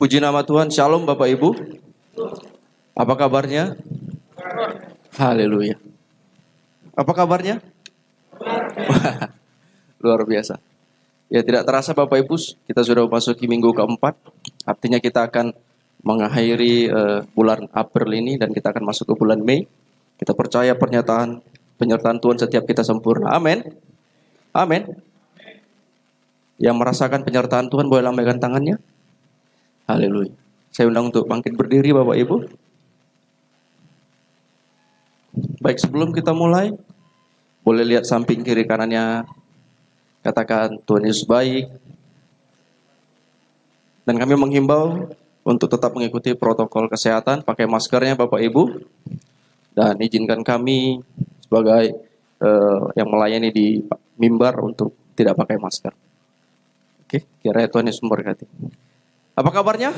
Puji nama Tuhan, Shalom Bapak Ibu. Apa kabarnya? Haleluya. Apa kabarnya? Luar biasa. Ya, tidak terasa Bapak Ibu, kita sudah memasuki minggu keempat. Artinya kita akan mengakhiri bulan April ini dan kita akan masuk ke bulan Mei. Kita percaya penyertaan Tuhan setiap kita sempurna. Amin. Amin. Yang merasakan penyertaan Tuhan boleh lambaikan tangannya. Haleluya. Saya undang untuk bangkit berdiri Bapak Ibu. Baik, sebelum kita mulai, boleh lihat samping kiri kanannya. Katakan Tuhan Yesus baik. Dan kami menghimbau untuk tetap mengikuti protokol kesehatan, pakai maskernya Bapak Ibu. Dan izinkan kami sebagai yang melayani di mimbar untuk tidak pakai masker. Oke, kiranya Tuhan Yesus memberkati. Apa kabarnya?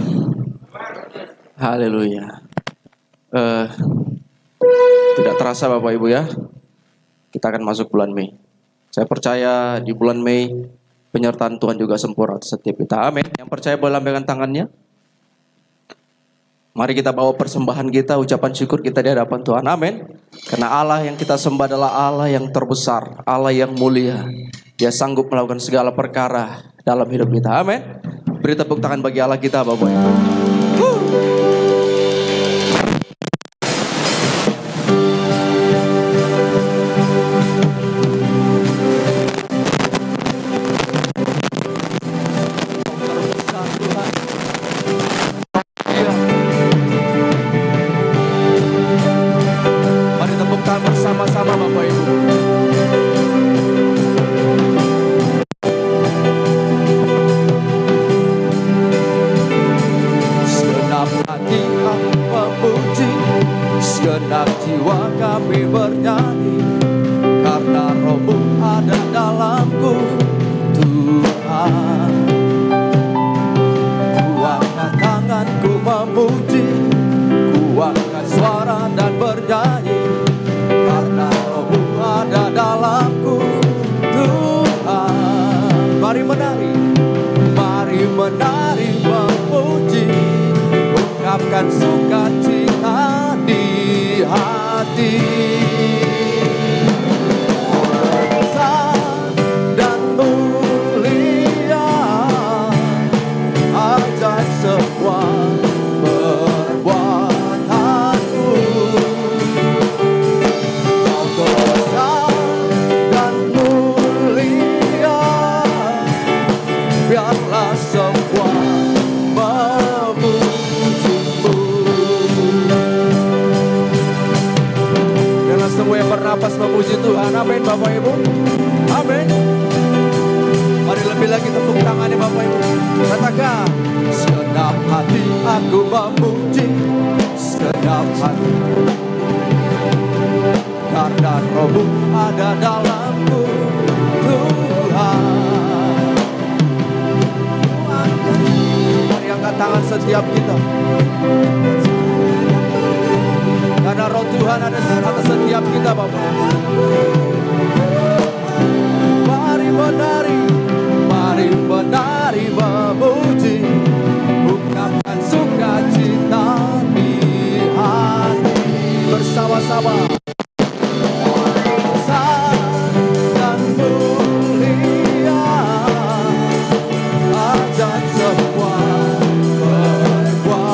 Haleluya. Tidak terasa Bapak Ibu ya, kita akan masuk bulan Mei. Saya percaya di bulan Mei penyertaan Tuhan juga sempurna setiap kita. Amin. Yang percaya boleh lambaikan tangannya. Mari kita bawa persembahan kita, ucapan syukur kita di hadapan Tuhan. Amin. Karena Allah yang kita sembah adalah Allah yang terbesar, Allah yang mulia. Dia sanggup melakukan segala perkara dalam hidup kita. Amin. Beri tepuk tangan bagi Allah kita Bapak Ibu. Mari tepuk tangan bersama-sama Bapak Ibu. Segenap jiwa kami bernyanyi, karena Roh-Mu ada dalamku, Tuhan. Kuangkat tanganku memuji, kuangkat suara dan bernyanyi, karena Roh-Mu ada dalamku, Tuhan. Mari menari memuji, ungkapkan sukacita di hati. Besar dan mulia, ajaib semua perbuatanmu. Kau besar dan mulia, biarlah semua semua yang bernapas memuji Tuhan. Amin Bapak Ibu. Amin. Mari lebih lagi tepuk tangannya Bapak Ibu. Katakan, segenap hati aku memuji, segenap hati, karena Roh-Mu ada dalamku, Tuhan. Mari angkat tangan setiap kita, karena Roh Tuhan ada atas setiap kita Bapak. Mari menari memuji, ungkapkan sukacita di hati. Bersama-sama. Besar dan mulia, ajaib semua perbuatanmu.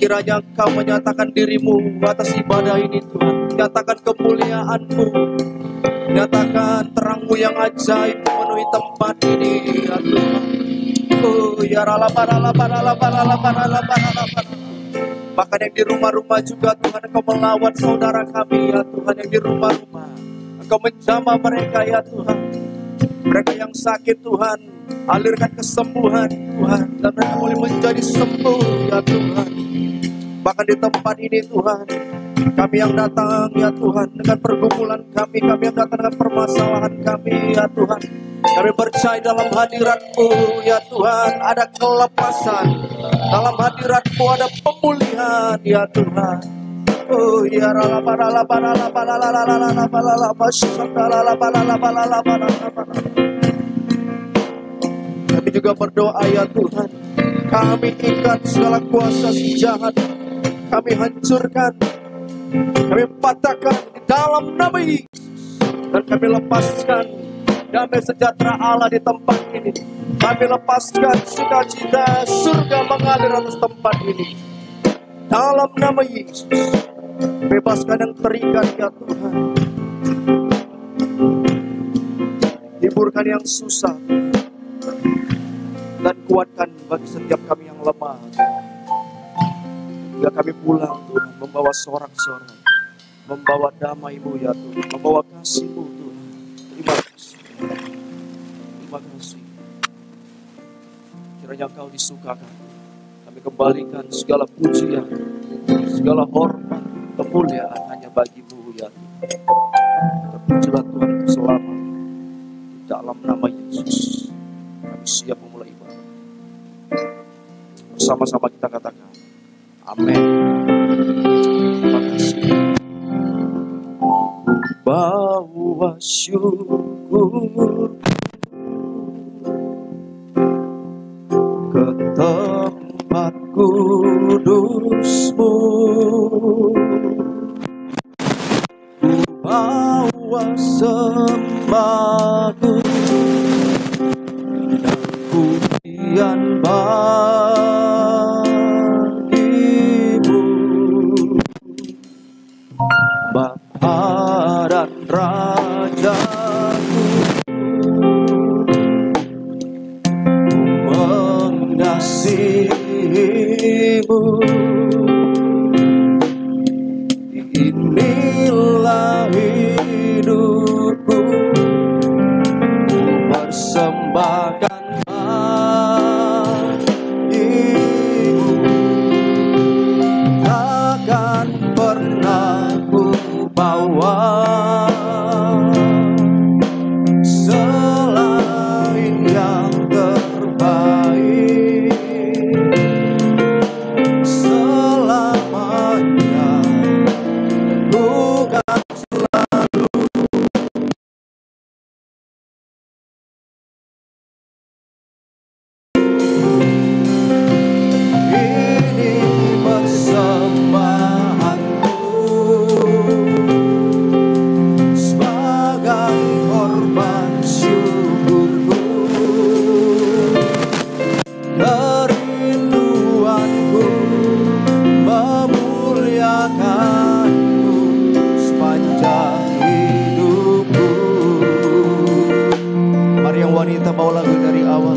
Kiranya Engkau menyatakan dirimu atas ibadah ini Tuhan. Nyatakan kemuliaan-Mu, nyatakan terang-Mu yang ajaib memenuhi tempat ini ya Tuhan. Oh ya bahkan yang di rumah-rumah juga Tuhan, Engkau melawat saudara kami ya Tuhan, yang di rumah-rumah Engkau menjamah mereka ya Tuhan. Mereka yang sakit Tuhan, alirkan kesembuhan Tuhan, dan mereka boleh menjadi sembuh ya Tuhan. Bahkan di tempat ini Tuhan, kami yang datang ya Tuhan dengan pergumulan kami yang datang dengan permasalahan kami ya Tuhan, kami percaya dalam hadirat-Mu ya Tuhan ada kelepasan, dalam hadirat-Mu ada pemulihan ya Tuhan. Oh ya kami juga berdoa ya Tuhan, kami ikat segala kuasa si jahat, kami hancurkan, kami patahkan di dalam nama Yesus, dan kami lepaskan damai sejahtera Allah di tempat ini. Kami lepaskan sukacita surga mengalir atas tempat ini dalam nama Yesus. Bebaskan yang terikat ya Tuhan, hiburkan yang susah dan kuatkan bagi setiap kami yang lemah. Hingga kami pulang Tuhan, membawa sorak-sorai, membawa damai-Mu ya Tuhan, membawa kasih-Mu Tuhan. Terima kasih, terima kasih. Kiranya Engkau disukakan. Kami kembalikan segala pujian, segala hormat, kemuliaan hanya bagi-Mu ya Tuhan. Terpujilah Tuhan selama dalam nama Yesus. Kami siap memulai ibadah. Bersama-sama kita katakan amin. Terima kasih. Bawa syukur ke tempat kudus-Mu, bawa sembahku dan pujian bagi-Mu, Bapa dan Rajaku. Mengasihi-Mu, inilah hidupku, persembahkan bagi-Mu, takkan pernah ku bawa selain yang terbaik. Selamanya bukan selalu ini persembahanku sebagai korban syukurku, kerinduanku memuliakan-Mu sepanjang hidupku. Mari yang wanita bawa lagu dari awal.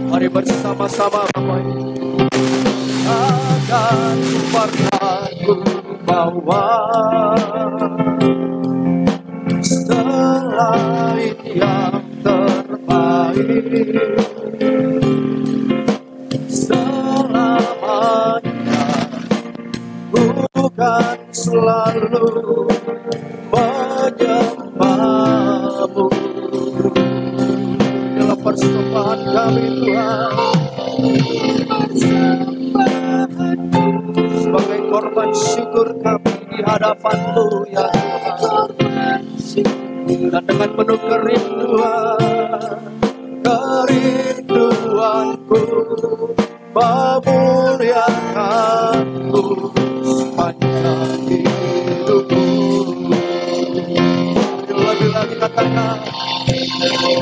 Mari bersama-sama Bapak Ibu. Akan pernah ku bawa selain yang terbaik, selamanya bukan selalu menyembahmu. Dalam persembahan kami Tuhan, sebagai korban syukur kami di hadapan-Mu ya Tuhan. Dan dengan penuh kerinduanku memuliakan-Mu sepanjang hidupku. Lebih lagi katakan,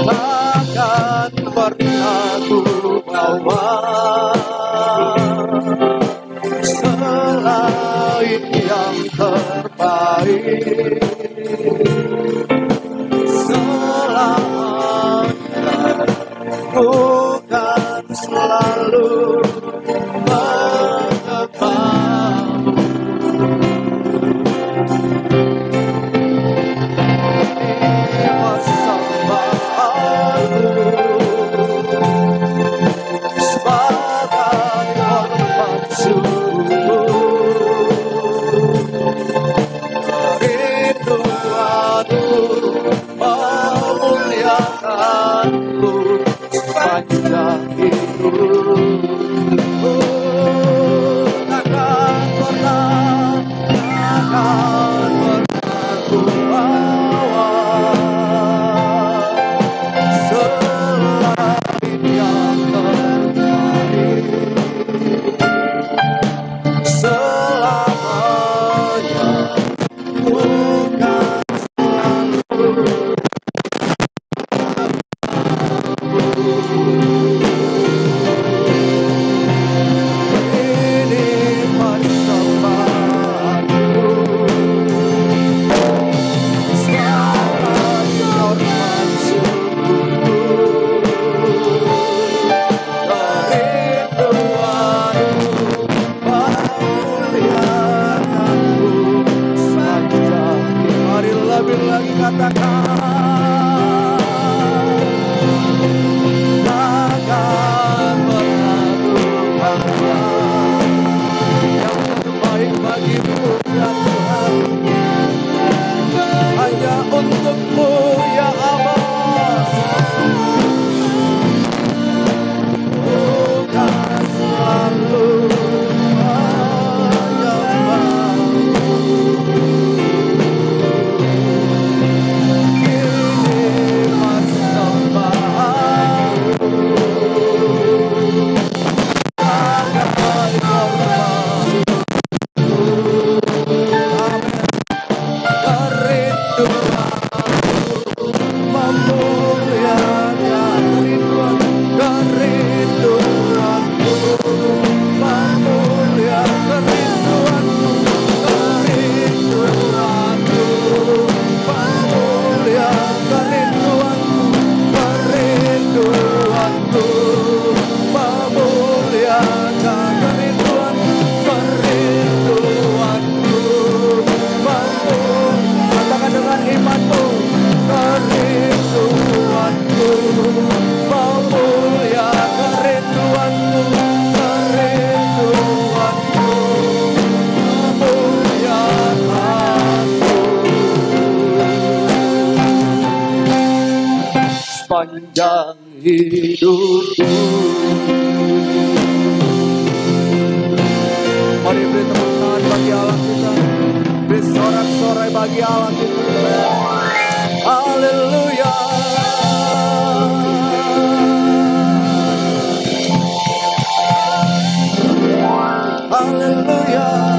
takkan pernah ku bawa selain yang terbaik, selamanya bukan selalu menyembahmu. Sepanjang hidup, takkan pernah ku bawa selain yang terbaik, selamanya bukan selalu. Sepanjang hidupku. Mari beri tepuk tangan bagi Allah kita, beri sorak-sorai bagi Allah kita. Haleluya. Haleluya.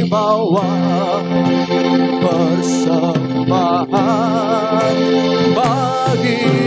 Bawa persembahan bagi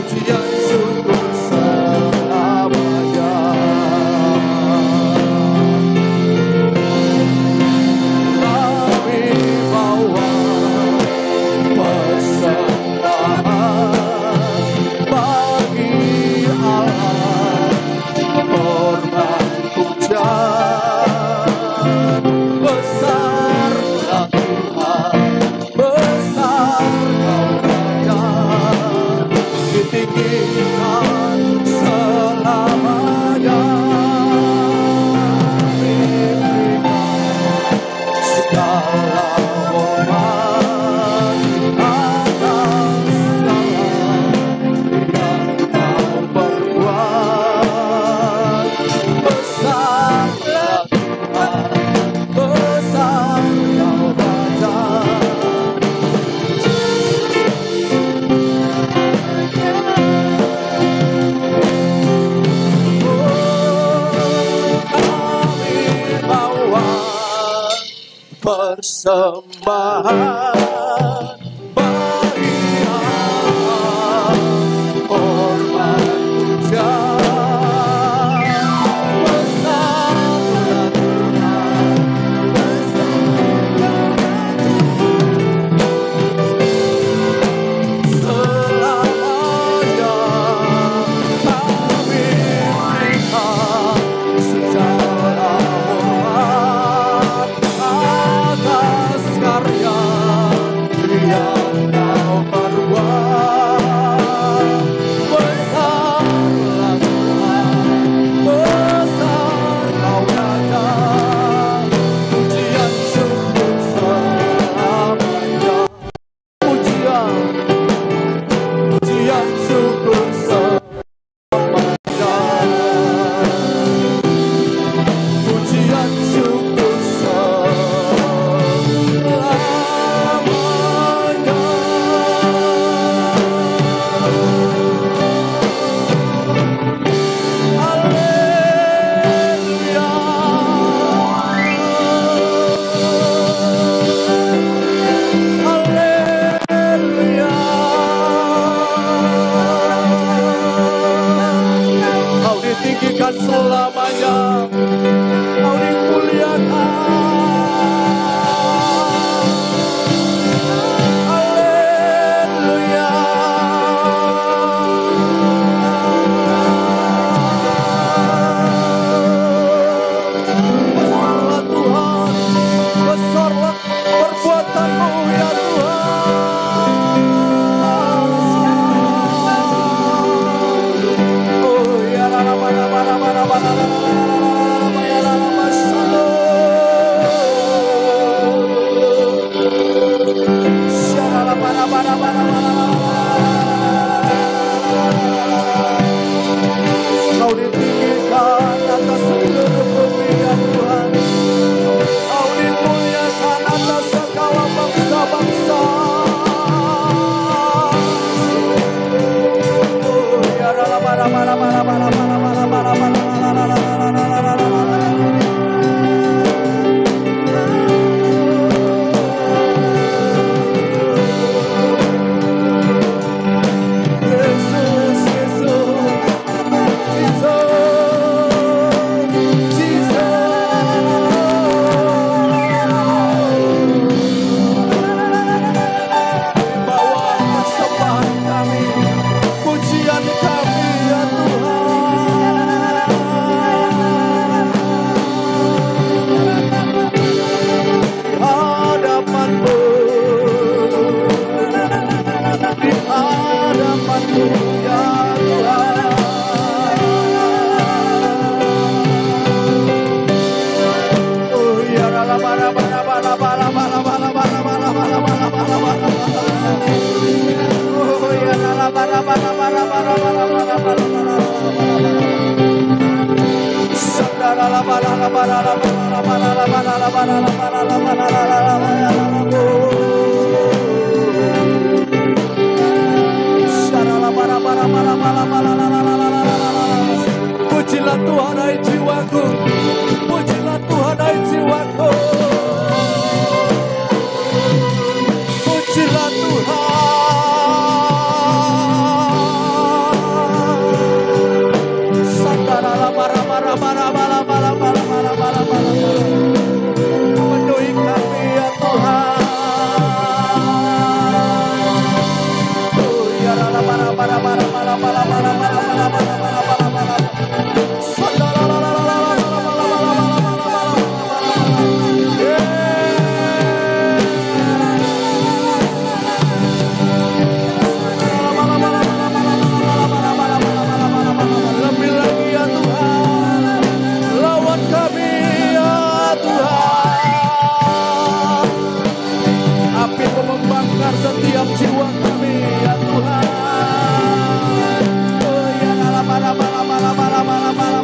pujian syukur selamanya. Kami bawa persembahan bagi Allah, hormat pujian. Besarlah Tuhan, besar Kau Raja, ditinggikan selamanya. Diberikan segala hormat atas segala yang Kau perbuat. Besarlah Tuhan, besar Kau Raja. Kami bawa persembahan bagi Allah, hormat pujian. Besarlah Tuhan, selamanya. Kami berikan segala hormat atas karya yang Kau perbuat. Besarlah Tuhan, besar Kau Raja, pujian syukur selamanya. Pujian syukur selamanya. Pujian syukur selamanya. Haleluya. Haleluya. Kau ditinggikan selamanya, Kau dimuliakan. Haleluya. Besarlah Tuhan, besarlah perbuatan-Mu ya Tuhan. Oh ya la la la la la la la la la la la la. Kau ditinggikan atas seluruh bumi ya Tuhan. Kau dimuliakan atas segala bangsa-bangsa. Oh ya la la la la la la la la la la la. Pujilah Tuhan hai jiwaku, pujilah Tuhan hai jiwaku, pujilah Tuhan. Lebih lagi ya Tuhan, lawan kami ya Tuhan. Api membakar setiap jiwa kami ya Tuhan. Oh ya la la la la la la la la la la la.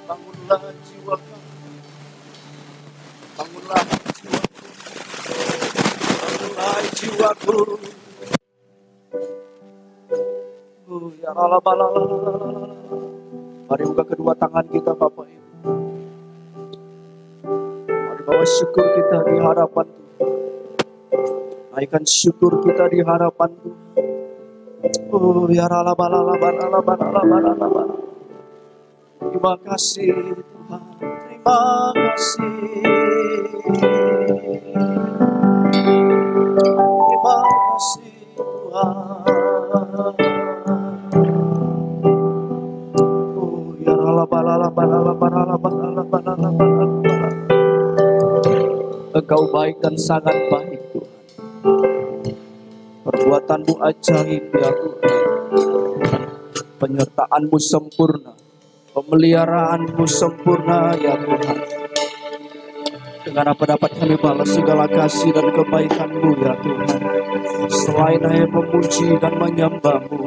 Bangunlah jiwa kami, bangunlah jiwaku. Ya la la la. Mari buka kedua tangan kita Bapak Ibu. Mari bawa syukur kita di hadapan Tuhan. Naikkan syukur kita di hadapan Tuhan. Oh ya la la la la la. Terima kasih Tuhan, terima kasih. Terima kasih Tuhan. Oh ya la la. Engkau baik dan sangat baik Tuhan. Perbuatanmu ajaib ya Tuhan. Penyertaanmu sempurna. Pemeliharaanmu sempurna ya Tuhan. Dengan apa dapat kami balas segala kasih dan kebaikanmu ya Tuhan, selain hanya memuji dan menyembahmu.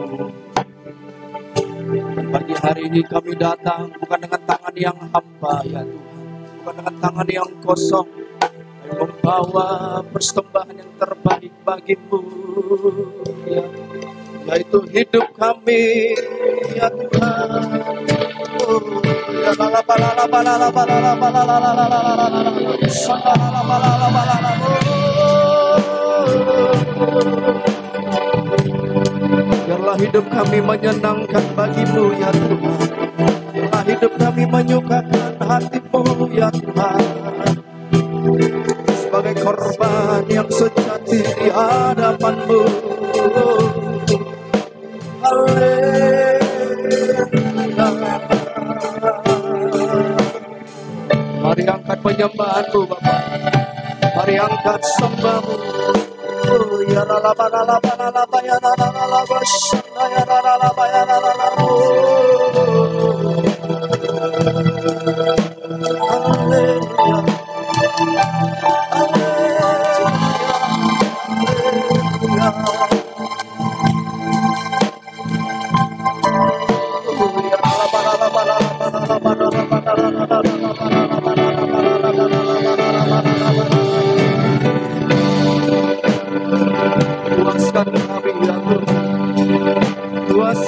Dan pagi hari ini kami datang bukan dengan tangan yang hampa ya Tuhan, bukan dengan tangan yang kosong, kami membawa persembahan yang terbaik bagimu ya, yaitu hidup kami ya Tuhan. Biarlah hidup kami menyenangkan bagimu ya Tuhan. Biarlah hidup kami menyukakan hatimu ya Tuhan. Sebagai korban yang sejati di hadapanmu. Haleluya. Mari angkat penyembahanmu Bapa. Mari angkat sembahmu. Oh ya la la la la la la ya la la la la ya la la la ya la la la. Haleluya. Puaskan kami ya Tuhan,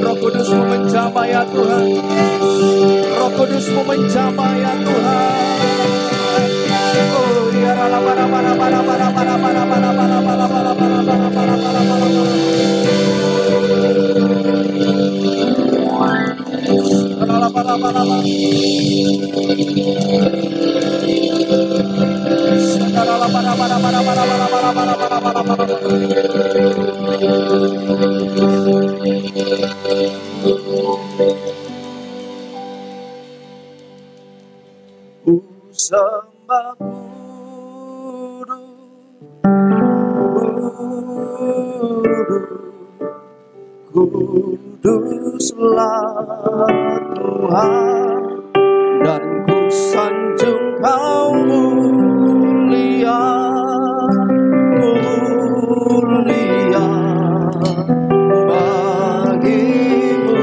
Roh Kudus-Mu menjamah ya Tuhan. Roh Kudus-Mu menjamah ya Tuhan. Oh ya rala para para para para para para para para para para para para para rala para para para rala para para para para para para para sembah kuduslah Tuhan, dan ku sanjung Kau mulia, mulia bagimu.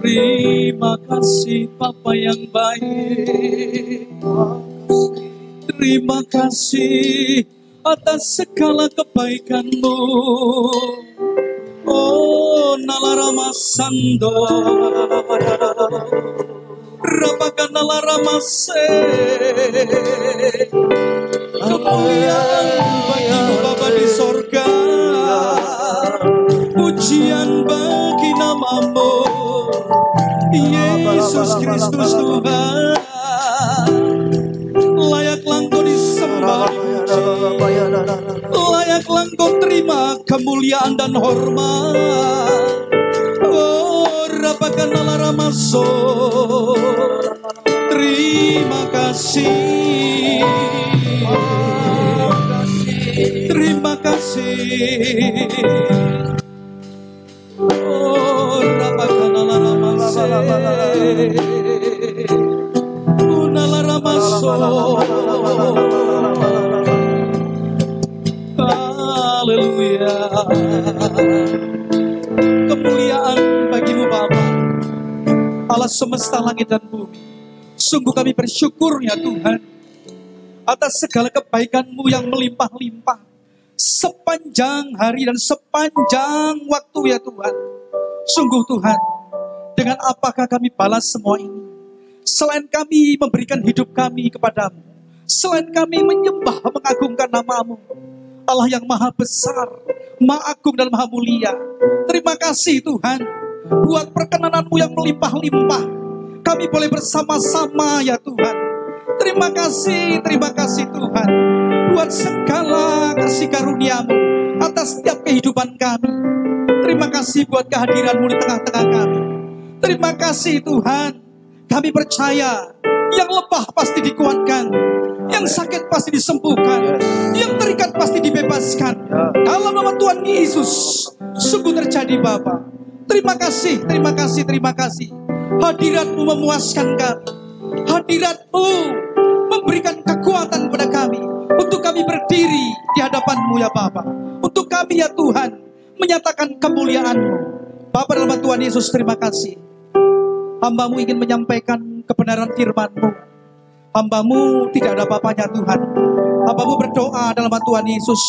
Terima kasih Bapa yang baik. Terima kasih atas segala kebaikan-Mu. Oh Nalarama Sando Rapakan Nalarama Se. Kemuliaan bagi Bapa di sorga, pujian bagi nama-Mu Yesus Kristus Tuhan. Layaklah Engkau disembah, layaklah Engkau terima kemuliaan dan hormat. Oh, Rabakana Ramaso. Terima kasih. Terima kasih. Oh, Rabakana Ramaso. Unala Ramaso. Haleluya. Kemuliaan bagimu Bapa, Allah semesta langit dan bumi. Sungguh kami bersyukur ya Tuhan atas segala kebaikan-Mu yang melimpah-limpah sepanjang hari dan sepanjang waktu ya Tuhan. Sungguh Tuhan, dengan apakah kami balas semua ini? Selain kami memberikan hidup kami kepadamu, selain kami menyembah mengagungkan nama-Mu, Allah yang maha besar, maha agung dan maha mulia. Terima kasih Tuhan, buat perkenanan-Mu yang melimpah-limpah. Kami boleh bersama-sama ya Tuhan. Terima kasih Tuhan, buat segala kasih karunia-Mu atas setiap kehidupan kami. Terima kasih buat kehadiran-Mu di tengah-tengah kami. Terima kasih Tuhan, kami percaya yang lemah pasti dikuatkan, yang sakit pasti disembuhkan, yang terikat pasti dibebaskan. Dalam nama Tuhan Yesus, sungguh terjadi Bapa. Terima kasih. Hadirat-Mu memuaskan kami. Hadirat-Mu memberikan kekuatan kepada kami untuk kami berdiri di hadapan-Mu ya Bapa. Untuk kami ya Tuhan menyatakan kemuliaan-Mu. Bapa dalam nama Tuhan Yesus, terima kasih. Hamba-Mu ingin menyampaikan kebenaran firman-Mu. Hamba-Mu tidak ada apa-apanya Tuhan. Hamba-Mu berdoa dalam nama Tuhan Yesus,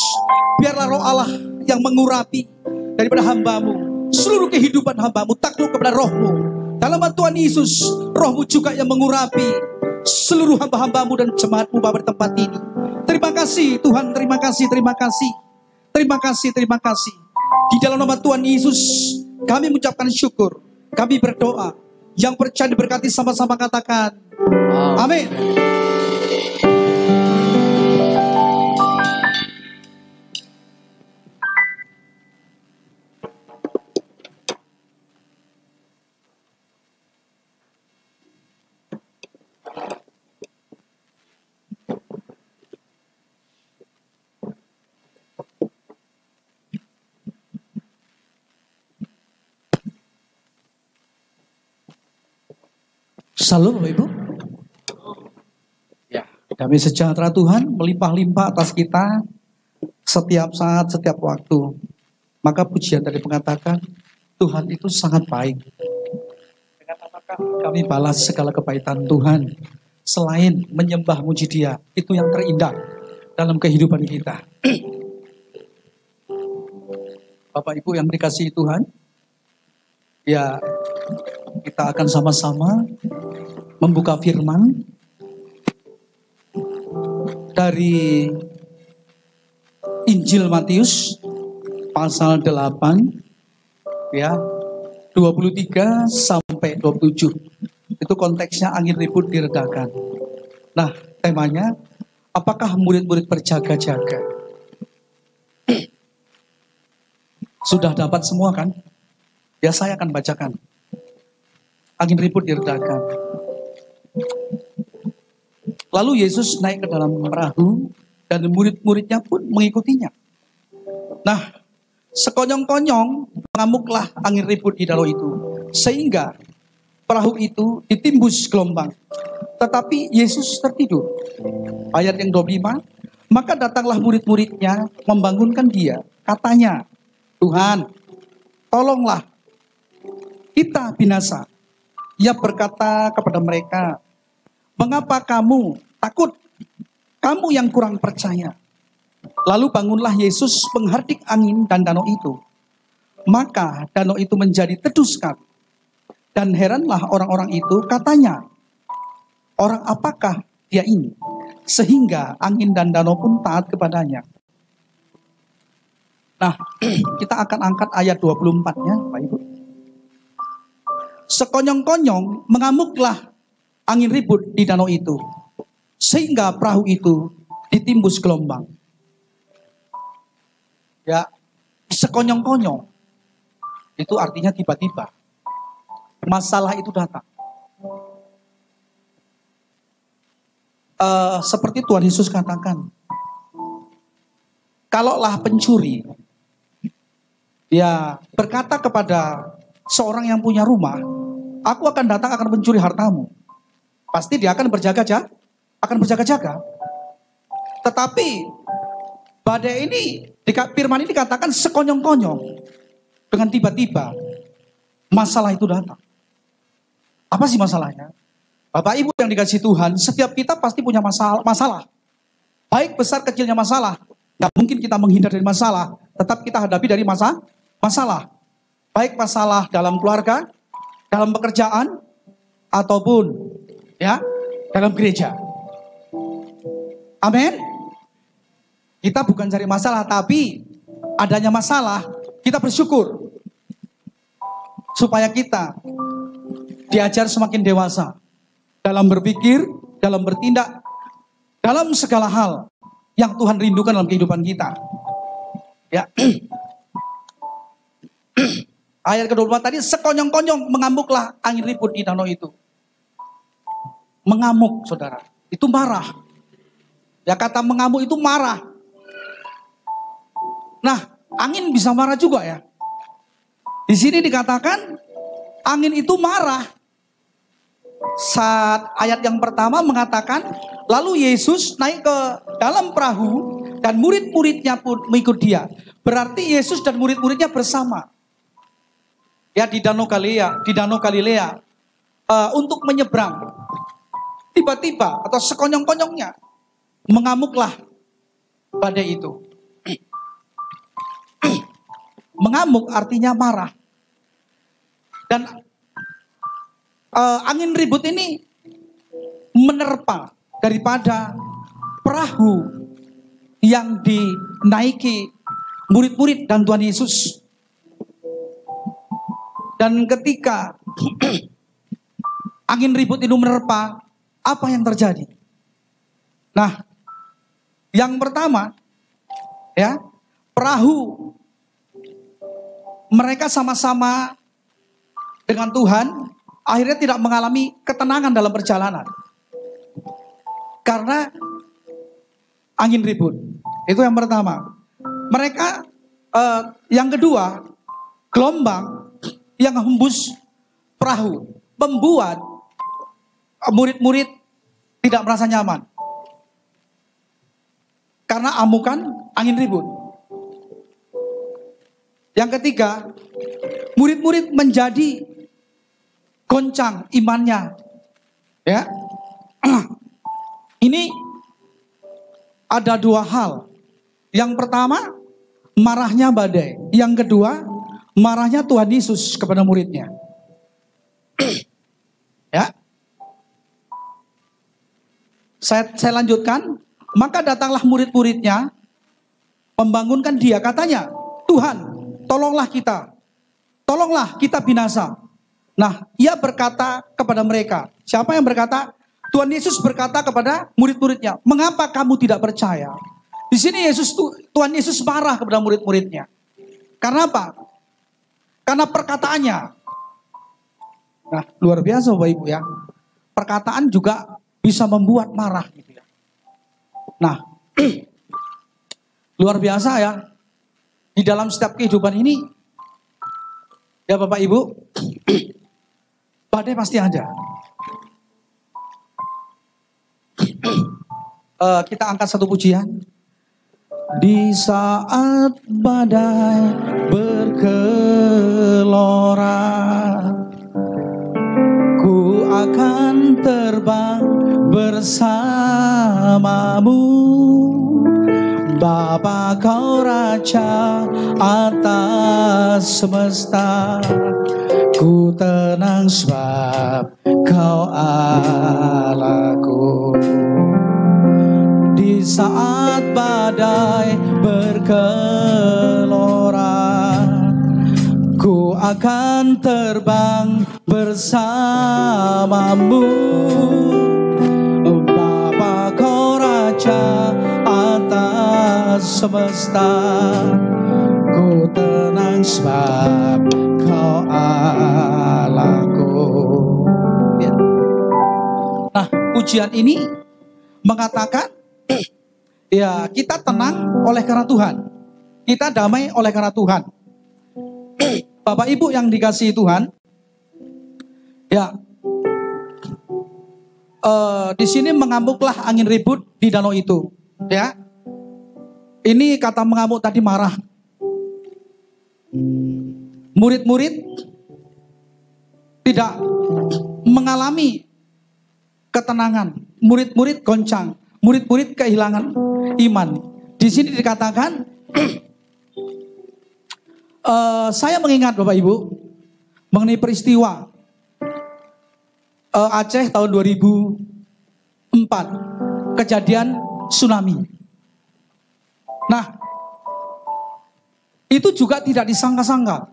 biarlah roh Allah yang mengurapi daripada hamba-Mu. Seluruh kehidupan hamba-Mu takluk kepada roh-Mu. Dalam nama Tuhan Yesus, roh-Mu juga yang mengurapi seluruh hamba-hamba-Mu dan jemaat-Mu pada tempat ini. Terima kasih Tuhan, terima kasih. Di dalam nama Tuhan Yesus, kami mengucapkan syukur. Kami berdoa. Yang percaya diberkati sama-sama katakan amin. Salam Bapak Ibu. Ya, damai sejahtera Tuhan melimpah-limpah atas kita setiap saat, setiap waktu. Maka pujian tadi mengatakan Tuhan itu sangat baik. Dengan apakah kami balas segala kebaikan Tuhan selain menyembah muji Dia, itu yang terindah dalam kehidupan kita. Bapak Ibu yang dikasihi Tuhan, ya kita akan sama-sama membuka firman dari Injil Matius pasal 8 ya 23 sampai 27. Itu konteksnya angin ribut diredakan. Nah, temanya apakah murid-murid berjaga-jaga? Sudah dapat semua kan? Ya, saya akan bacakan. Angin ribut diredakan. Lalu Yesus naik ke dalam perahu dan murid-muridnya pun mengikutinya. Nah, sekonyong-konyong mengamuklah angin ribut di danau itu, sehingga perahu itu ditimbus gelombang. Tetapi Yesus tertidur. Ayat yang 25, maka datanglah murid-muridnya membangunkan Dia. Katanya, Tuhan, tolonglah, kita binasa. Ia berkata kepada mereka, mengapa kamu takut? Kamu yang kurang percaya. Lalu bangunlah Yesus menghardik angin dan danau itu. Maka danau itu menjadi teduh sekali. Dan heranlah orang-orang itu, katanya, orang apakah dia ini? Sehingga angin dan danau pun taat kepadanya. Nah, kita akan angkat ayat 24-nya, Pak Ibu. Sekonyong-konyong mengamuklah angin ribut di danau itu, sehingga perahu itu ditimbus gelombang. Ya, sekonyong-konyong. Itu artinya tiba-tiba. Masalah itu datang. Seperti Tuhan Yesus katakan, kalaulah pencuri, dia berkata kepada seorang yang punya rumah, aku akan datang akan mencuri hartamu. Pasti dia akan berjaga-jaga. Tetapi badai ini, firman ini dikatakan sekonyong-konyong. Dengan tiba-tiba masalah itu datang. Apa sih masalahnya? Bapak Ibu yang dikasihi Tuhan, setiap kita pasti punya masalah. Baik besar kecilnya masalah. Gak mungkin kita menghindar dari masalah, tetap kita hadapi dari masalah. Baik masalah dalam keluarga, dalam pekerjaan, ataupun ya dalam gereja. Amin. Kita bukan cari masalah, tapi adanya masalah kita bersyukur supaya kita diajar semakin dewasa dalam berpikir, dalam bertindak, dalam segala hal yang Tuhan rindukan dalam kehidupan kita. Ya. Ayat ke-24 tadi, sekonyong-konyong mengamuklah angin ribut di danau itu. Mengamuk, saudara. Itu marah. Ya, kata mengamuk itu marah. Nah, angin bisa marah juga ya. Di sini dikatakan angin itu marah. Saat ayat yang pertama mengatakan, lalu Yesus naik ke dalam perahu dan murid-muridnya pun mengikut dia. Berarti Yesus dan murid-muridnya bersama. Ya, di Danau Galilea untuk menyeberang. Tiba-tiba atau sekonyong-konyongnya mengamuklah badai itu. Mengamuk artinya marah. Dan angin ribut ini menerpa daripada perahu yang dinaiki murid-murid dan Tuhan Yesus. Dan ketika angin ribut itu menerpa, apa yang terjadi? Nah, yang pertama, ya, perahu mereka sama-sama dengan Tuhan, akhirnya tidak mengalami ketenangan dalam perjalanan. Karena angin ribut. Itu yang pertama. Mereka, yang kedua, gelombang yang hembus perahu membuat murid-murid tidak merasa nyaman. Karena amukan angin ribut. Yang ketiga, murid-murid menjadi goncang imannya. Ya. Ini ada dua hal. Yang pertama, marahnya badai. Yang kedua, marahnya Tuhan Yesus kepada muridnya. Ya. Saya lanjutkan. Maka datanglah murid-muridnya membangunkan dia. Katanya, Tuhan, tolonglah kita binasa. Nah, ia berkata kepada mereka. Siapa yang berkata? Tuhan Yesus berkata kepada murid-muridnya, mengapa kamu tidak percaya? Di sini Tuhan Yesus marah kepada murid-muridnya. Karena apa? Karena perkataannya. Nah, luar biasa Bapak Ibu ya. Perkataan juga bisa membuat marah gitu ya. Nah, luar biasa ya. Di dalam setiap kehidupan ini, ya Bapak Ibu, badai pasti ada. Kita angkat satu pujian. Di saat badai bergelora, ku akan terbang bersamamu. Bapa kau raja atas semesta, ku tenang sebab kau Allahku. Di saat badai bergelora, ku akan terbang bersamamu. Bapa kau raja atas semesta, sebab kau Allahku. Ya. Nah, pujian ini mengatakan ya, kita tenang oleh karena Tuhan. Kita damai oleh karena Tuhan. Bapak Ibu yang dikasihi Tuhan, ya, di sini mengamuklah angin ribut di danau itu. Ya, ini kata mengamuk tadi marah. Murid-murid tidak mengalami ketenangan. Murid-murid goncang. Murid-murid kehilangan iman. Di sini dikatakan, saya mengingat Bapak Ibu mengenai peristiwa Aceh tahun 2004, kejadian tsunami. Nah, itu juga tidak disangka-sangka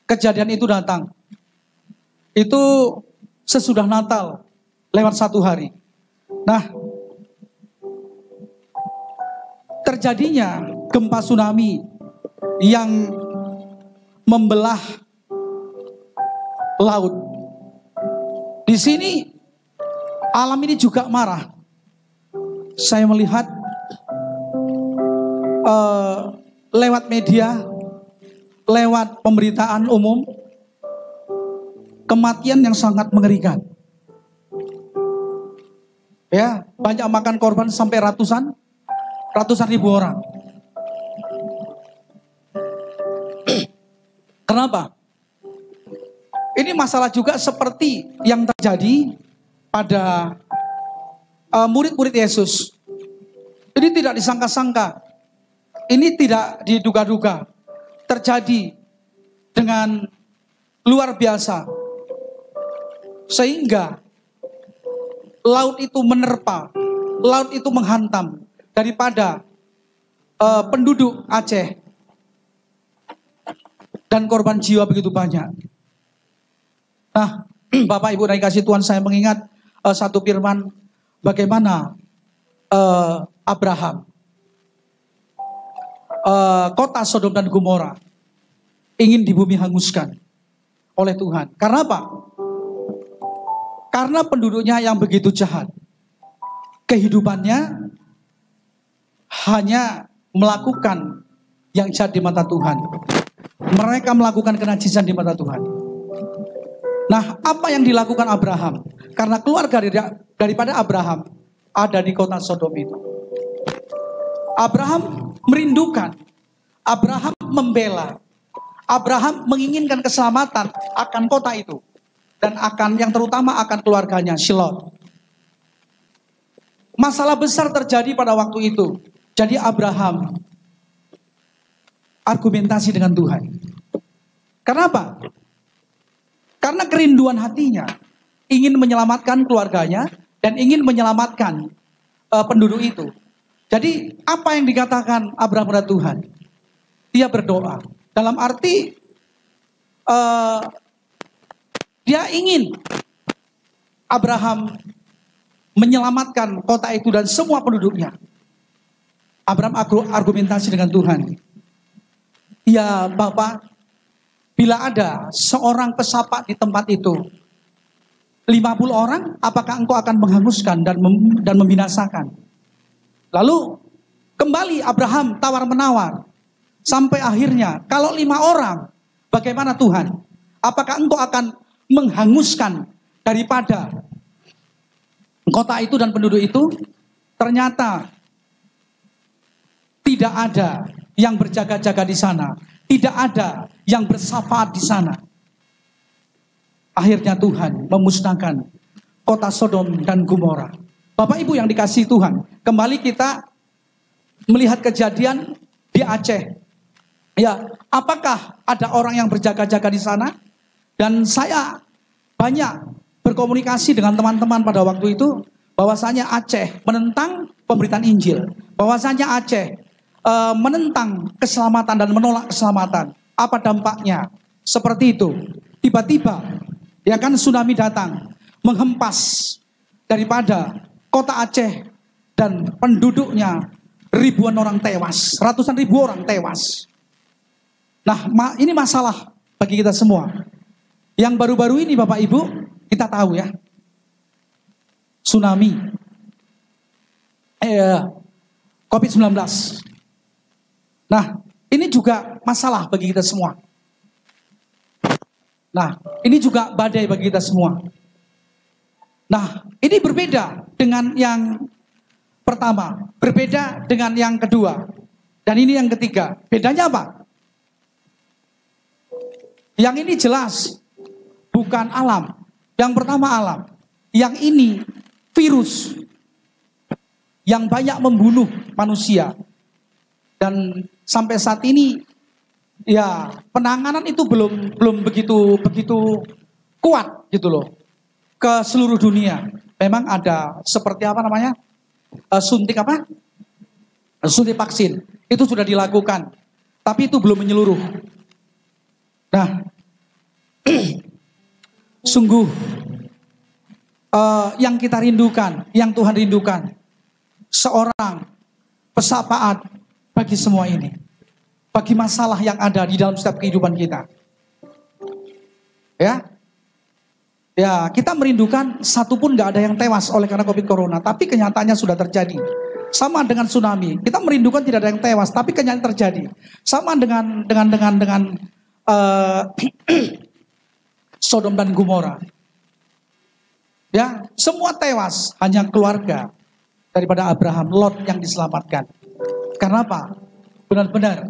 kejadian itu datang. Itu sesudah Natal lewat 1 hari. Nah, terjadinya gempa tsunami yang membelah laut. Di sini alam ini juga marah. Saya melihat lewat media, lewat pemberitaan umum, kematian yang sangat mengerikan. Ya, banyak makan korban sampai ratusan ribu orang. Kenapa? Ini masalah juga seperti yang terjadi pada murid-murid Yesus. Ini tidak disangka-sangka. Ini tidak diduga-duga. Terjadi dengan luar biasa. Sehingga laut itu menerpa, laut itu menghantam daripada penduduk Aceh. Dan korban jiwa begitu banyak. Nah, Bapak Ibu dan kasih Tuhan, saya mengingat satu firman bagaimana Abraham, kota Sodom dan Gomora ingin di bumi hanguskan oleh Tuhan. Karena apa? Karena penduduknya yang begitu jahat. Kehidupannya hanya melakukan yang jahat di mata Tuhan. Mereka melakukan kenajisan di mata Tuhan. Nah, apa yang dilakukan Abraham? Karena keluarga daripada Abraham ada di kota Sodom itu. Abraham merindukan, Abraham membela, Abraham menginginkan keselamatan akan kota itu. Dan akan yang terutama akan keluarganya, Lot. Masalah besar terjadi pada waktu itu. Jadi Abraham argumentasi dengan Tuhan. Kenapa? Karena kerinduan hatinya ingin menyelamatkan keluarganya dan ingin menyelamatkan penduduk itu. Jadi apa yang dikatakan Abraham kepada Tuhan? Dia berdoa. Dalam arti dia ingin Abraham menyelamatkan kota itu dan semua penduduknya. Abraham argumentasi dengan Tuhan. Ya Bapak, bila ada seorang pesapa di tempat itu, 50 orang, apakah engkau akan menghanguskan dan membinasakan? Lalu kembali Abraham tawar-menawar. Sampai akhirnya, kalau 5 orang, bagaimana Tuhan? Apakah engkau akan menghanguskan daripada kota itu dan penduduk itu? Ternyata tidak ada yang berjaga-jaga di sana. Tidak ada yang bersafaat di sana. Akhirnya Tuhan memusnahkan kota Sodom dan Gomora. Bapak Ibu yang dikasihi Tuhan, kembali kita melihat kejadian di Aceh. Ya, apakah ada orang yang berjaga-jaga di sana? Dan saya banyak berkomunikasi dengan teman-teman pada waktu itu, bahwasanya Aceh menentang pemberitaan Injil, bahwasanya Aceh menentang keselamatan dan menolak keselamatan. Apa dampaknya? Seperti itu. Tiba-tiba, ya kan, tsunami datang, menghempas daripada kota Aceh dan penduduknya, ribuan orang tewas, ratusan ribu orang tewas. Nah, ini masalah bagi kita semua. Yang baru-baru ini Bapak Ibu, kita tahu ya. Tsunami. COVID-19. Nah, ini juga masalah bagi kita semua. Nah, ini juga badai bagi kita semua. Nah, ini berbeda dengan yang pertama, berbeda dengan yang kedua, dan ini yang ketiga. Bedanya apa? Yang ini jelas bukan alam. Yang pertama alam. Yang ini virus yang banyak membunuh manusia. Dan sampai saat ini ya penanganan itu belum begitu kuat gitu loh ke seluruh dunia. Memang ada seperti apa namanya? Suntik vaksin. Itu sudah dilakukan. Tapi itu belum menyeluruh. Nah, sungguh yang kita rindukan, yang Tuhan rindukan, seorang pesapaat bagi semua ini. Bagi masalah yang ada di dalam setiap kehidupan kita. Ya, kita merindukan satu pun gak ada yang tewas oleh karena COVID Corona. Tapi kenyataannya sudah terjadi. Sama dengan tsunami. Kita merindukan tidak ada yang tewas, tapi kenyataannya terjadi. Sama dengan Sodom dan Gomora. Ya, semua tewas, hanya keluarga daripada Abraham, Lot yang diselamatkan. Karena apa? Benar-benar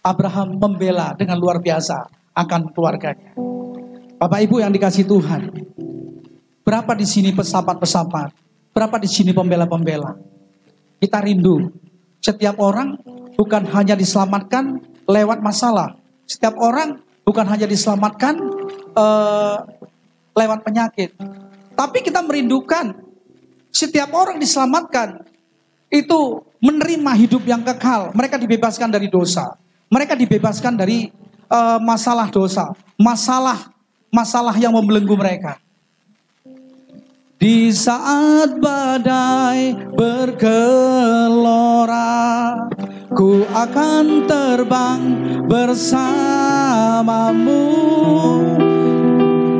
Abraham membela dengan luar biasa akan keluarganya. Bapak Ibu yang dikasih Tuhan, berapa di sini pesapat-pesapat, berapa di sini pembela-pembela. Kita rindu setiap orang bukan hanya diselamatkan lewat masalah, setiap orang bukan hanya diselamatkan lewat penyakit, tapi kita merindukan setiap orang diselamatkan itu menerima hidup yang kekal. Mereka dibebaskan dari dosa, mereka dibebaskan dari masalah dosa, masalah yang membelenggu mereka. Di saat badai bergelora, ku akan terbang bersamamu.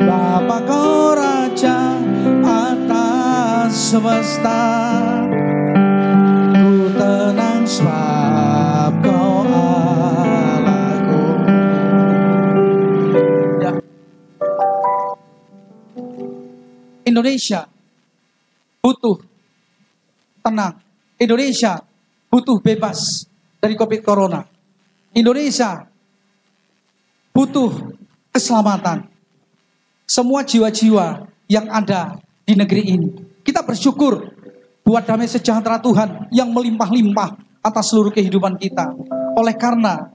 Bapa kau Raja atas semesta, ku tenang sebab kau Allahku. Ya. Indonesia butuh tenang. Indonesia butuh bebas dari COVID Corona. Indonesia butuh keselamatan. Semua jiwa-jiwa yang ada di negeri ini. Kita bersyukur buat damai sejahtera Tuhan yang melimpah-limpah atas seluruh kehidupan kita. Oleh karena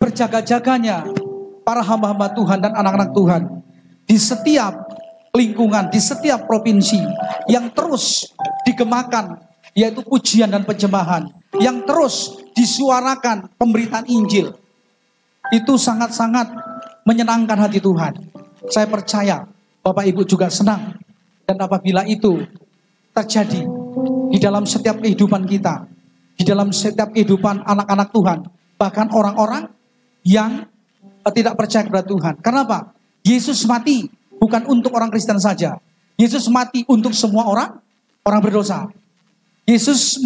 berjaga-jaganya para hamba-hamba Tuhan dan anak-anak Tuhan di setiap lingkungan, di setiap provinsi yang terus digemakan, yaitu pujian dan penyembahan, yang terus disuarakan pemberitaan Injil. Itu sangat-sangat menyenangkan hati Tuhan. Saya percaya Bapak Ibu juga senang. Dan apabila itu terjadi di dalam setiap kehidupan kita, di dalam setiap kehidupan anak-anak Tuhan, bahkan orang-orang yang tidak percaya kepada Tuhan. Kenapa? Yesus mati bukan untuk orang Kristen saja. Yesus mati untuk semua orang berdosa. Yesus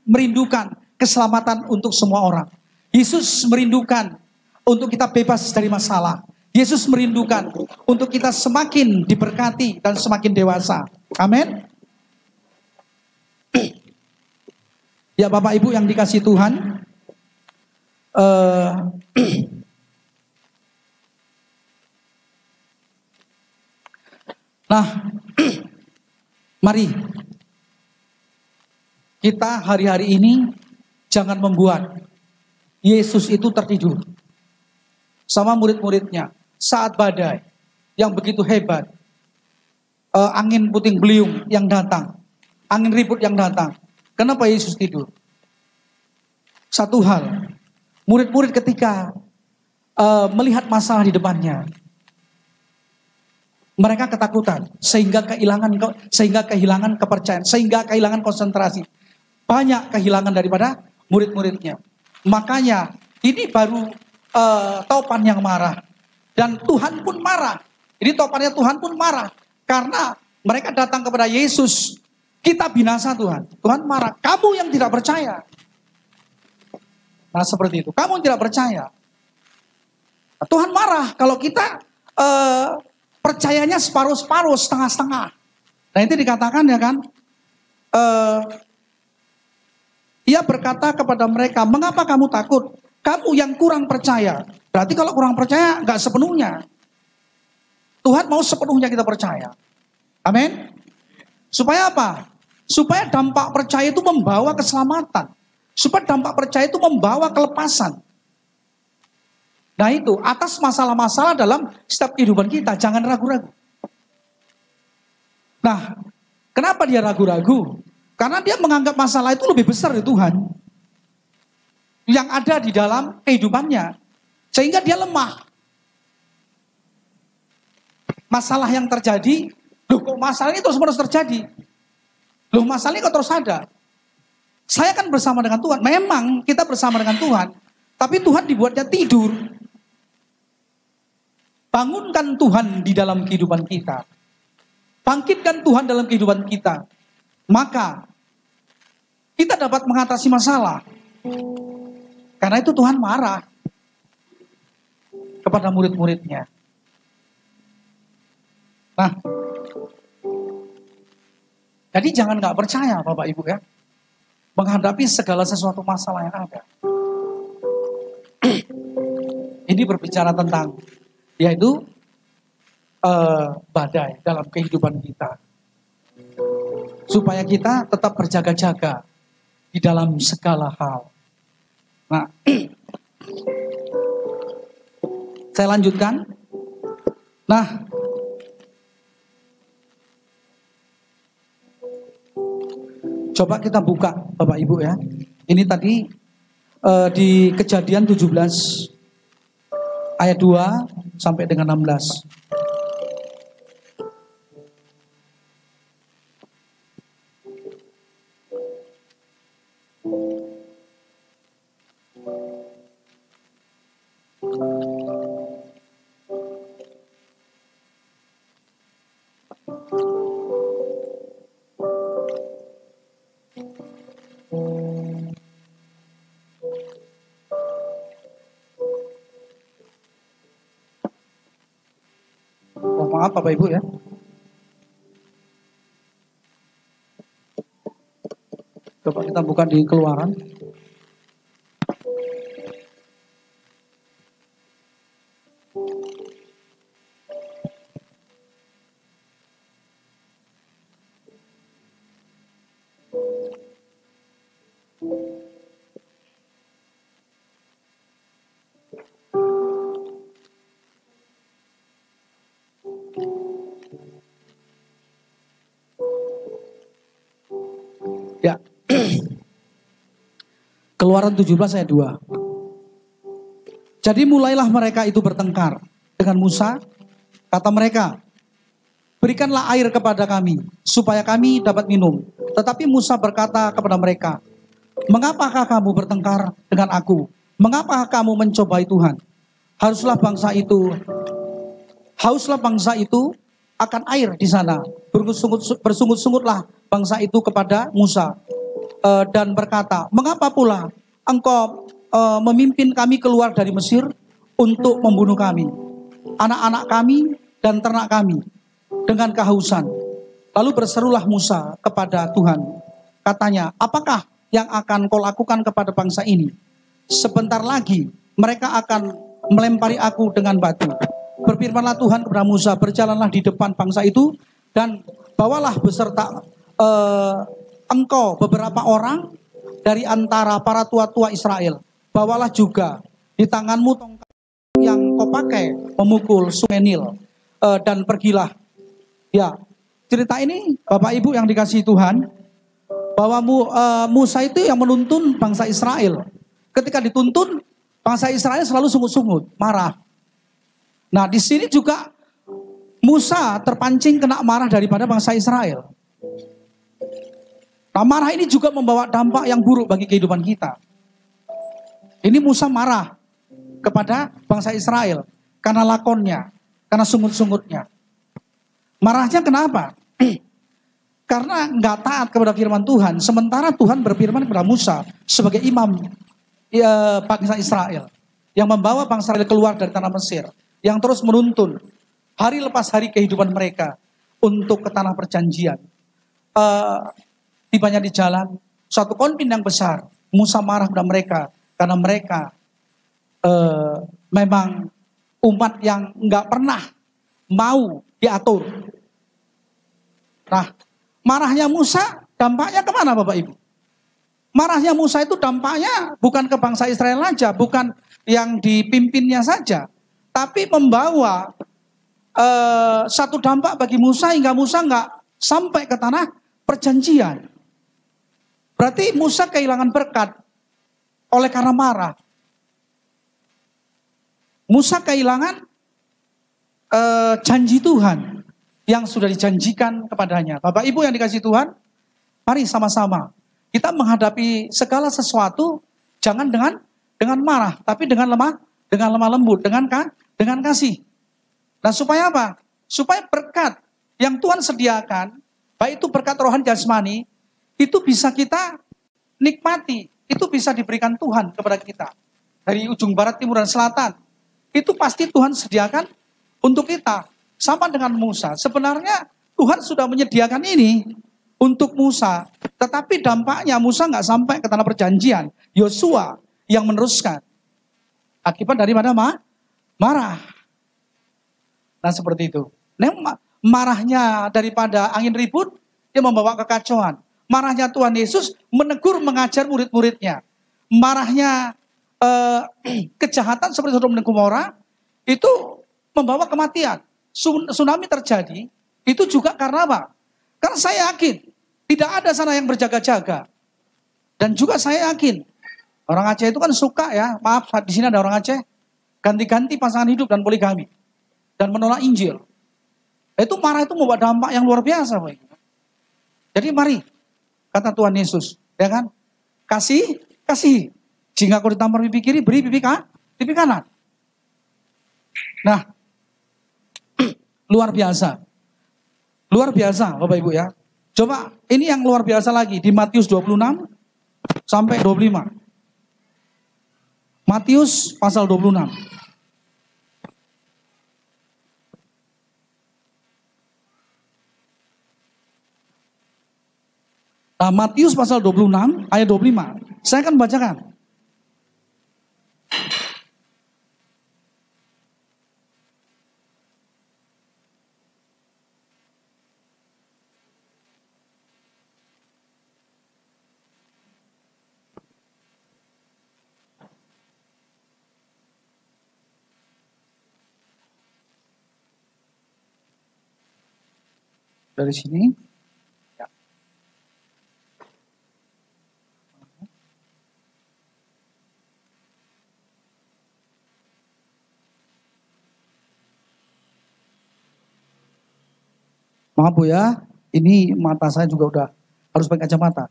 merindukan keselamatan untuk semua orang. Yesus merindukan untuk kita bebas dari masalah. Yesus merindukan untuk kita semakin diberkati dan semakin dewasa. Amin. Ya Bapak Ibu yang dikasih Tuhan. Nah, mari kita hari-hari ini jangan membuat Yesus itu tertidur sama murid-muridnya saat badai yang begitu hebat, angin puting beliung yang datang, angin ribut yang datang. Kenapa Yesus tidur? Satu hal, murid-murid ketika melihat masalah di depannya, mereka ketakutan sehingga kehilangan kepercayaan, sehingga kehilangan konsentrasi. Banyak kehilangan daripada murid-muridnya. Makanya Ini baru topan yang marah. Dan Tuhan pun marah. Ini topannya Tuhan pun marah. Karena mereka datang kepada Yesus. Kita binasa Tuhan. Tuhan marah. Kamu yang tidak percaya. Nah seperti itu. Kamu yang tidak percaya. Nah, Tuhan marah kalau kita percayanya separuh-separuh, setengah-setengah. Nah itu dikatakan ya kan. Ia berkata kepada mereka, mengapa kamu takut? Kamu yang kurang percaya. Berarti kalau kurang percaya nggak sepenuhnya. Tuhan mau sepenuhnya kita percaya. Amin. Supaya apa? Supaya dampak percaya itu membawa keselamatan. Supaya dampak percaya itu membawa kelepasan. Nah itu, atas masalah-masalah dalam setiap kehidupan kita, jangan ragu-ragu. Nah, kenapa dia ragu-ragu? Karena dia menganggap masalah itu lebih besar dari Tuhan. Yang ada di dalam kehidupannya. Sehingga dia lemah. Masalah yang terjadi, loh kok masalah ini terus terjadi? Loh masalah ini kok terus ada? Saya kan bersama dengan Tuhan. Memang kita bersama dengan Tuhan. Tapi Tuhan dibuatnya tidur. Bangunkan Tuhan di dalam kehidupan kita. Bangkitkan Tuhan dalam kehidupan kita. Maka kita dapat mengatasi masalah. Karena itu Tuhan marah kepada murid-muridnya. Nah, jadi jangan nggak percaya Bapak Ibu ya. Menghadapi segala sesuatu masalah yang ada. Ini berbicara tentang yaitu badai dalam kehidupan kita. Supaya kita tetap berjaga-jaga di dalam segala hal. Nah, saya lanjutkan. Nah, coba kita buka Bapak Ibu ya. Ini tadi di Kejadian 17 ayat 2 sampai dengan 16. Maaf Bapak Ibu ya. Coba kita buka di Keluaran. Ya. Keluaran 17 ayat 2. Jadi mulailah mereka itu bertengkar dengan Musa. Kata mereka, berikanlah air kepada kami, supaya kami dapat minum. Tetapi Musa berkata kepada mereka, mengapakah kamu bertengkar dengan aku? Mengapa kamu mencobai Tuhan? Hauslah bangsa itu akan air di sana. Bersungut-sungutlah bangsa itu kepada Musa dan berkata, mengapa pula engkau memimpin kami keluar dari Mesir untuk membunuh kami, anak-anak kami dan ternak kami dengan kehausan? Lalu berserulah Musa kepada Tuhan. Katanya, apakah yang akan kau lakukan kepada bangsa ini? Sebentar lagi mereka akan melempari aku dengan batu. Berfirmanlah Tuhan kepada Musa, berjalanlah di depan bangsa itu dan bawalah beserta engkau beberapa orang dari antara para tua-tua Israel. Bawalah juga di tanganmu tongkat yang kau pakai memukul sungai Nil dan pergilah. Ya, cerita ini Bapak Ibu yang dikasihi Tuhan, bahwa Musa itu yang menuntun bangsa Israel. Ketika dituntun, bangsa Israel selalu sungut-sungut, marah. Nah, di sini juga Musa terpancing kena marah daripada bangsa Israel. Nah, marah ini juga membawa dampak yang buruk bagi kehidupan kita. Ini Musa marah kepada bangsa Israel karena lakonnya, karena sungut-sungutnya. Marahnya kenapa? Karena nggak taat kepada firman Tuhan. Sementara Tuhan berfirman kepada Musa sebagai imam bangsa Israel yang membawa bangsa Israel keluar dari tanah Mesir, yang terus menuntun hari lepas hari kehidupan mereka untuk ke tanah perjanjian. Tibanya di jalan suatu konflik yang besar. Musa marah kepada mereka karena mereka memang umat yang nggak pernah mau diatur. Nah, marahnya Musa dampaknya kemana Bapak Ibu? Marahnya Musa itu dampaknya bukan ke bangsa Israel saja, bukan yang dipimpinnya saja, tapi membawa satu dampak bagi Musa hingga Musa nggak sampai ke tanah perjanjian. Berarti Musa kehilangan berkat oleh karena marah. Musa kehilangan janji Tuhan yang sudah dijanjikan kepadanya. Bapak Ibu yang dikasihi Tuhan, mari sama-sama kita menghadapi segala sesuatu jangan dengan marah, tapi dengan lemah lembut, dengan kasih. Nah, supaya apa? Supaya berkat yang Tuhan sediakan, baik itu berkat rohani jasmani, itu bisa kita nikmati, itu bisa diberikan Tuhan kepada kita. Dari ujung barat, timur, dan selatan. Itu pasti Tuhan sediakan untuk kita. Sama dengan Musa. Sebenarnya Tuhan sudah menyediakan ini untuk Musa. Tetapi dampaknya Musa nggak sampai ke tanah perjanjian. Yosua yang meneruskan. Akibat daripada marah. Nah seperti itu. Nah, marahnya daripada angin ribut, dia membawa kekacauan. Marahnya Tuhan Yesus menegur mengajar murid-muridnya. Marahnya kejahatan seperti Sodom dan Gomora itu membawa kematian. Tsunami terjadi itu juga karena apa? Karena saya yakin tidak ada sana yang berjaga-jaga. Dan juga saya yakin orang Aceh itu kan suka ya, maaf di sini ada orang Aceh ganti-ganti pasangan hidup dan poligami dan menolak Injil. Itu marah itu membawa dampak yang luar biasa, Pak. Jadi mari kata Tuhan Yesus, ya kan? Kasih. Jika kau ditampar pipi kiri, beri pipi kanan. Nah, luar biasa. Luar biasa, Bapak Ibu ya. Coba ini yang luar biasa lagi di Matius 26 sampai 25. Matius pasal 26. Nah, Matius pasal 26 ayat 25. Saya akan bacakan. Dari sini. Ya. Maaf Bu ya, ini mata saya juga udah harus pakai kacamata.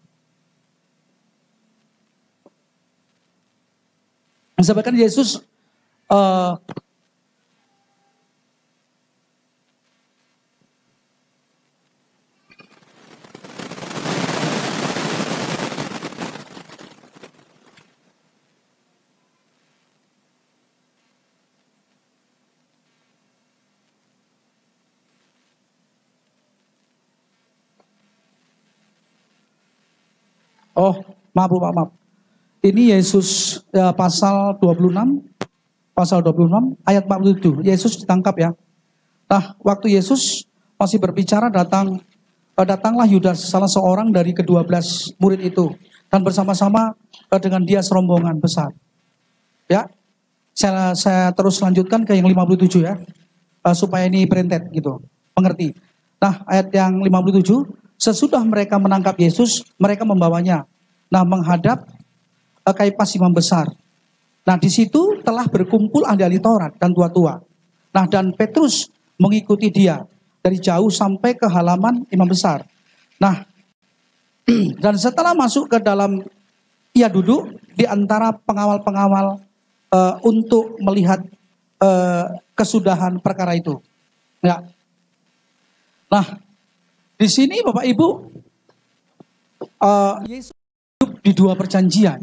Misalkan Yesus maaf. Ini Yesus pasal 26 ayat 47. Yesus ditangkap ya. Nah, waktu Yesus masih berbicara datanglah Yudas, salah seorang dari ke-12 murid itu, dan bersama-sama dengan dia serombongan besar. Ya. Saya terus lanjutkan ke yang 57 ya. Supaya ini berentet gitu. Mengerti. Nah, ayat yang 57, sesudah mereka menangkap Yesus, mereka membawanya menghadap Kayafas imam besar. Nah, di situ telah berkumpul ahli-ahli Taurat dan tua-tua. Nah, dan Petrus mengikuti dia dari jauh sampai ke halaman imam besar. Nah, dan setelah masuk ke dalam, ia duduk di antara pengawal-pengawal untuk melihat kesudahan perkara itu. Ya. Nah, di sini Bapak Ibu, Yesus hidup di dua perjanjian.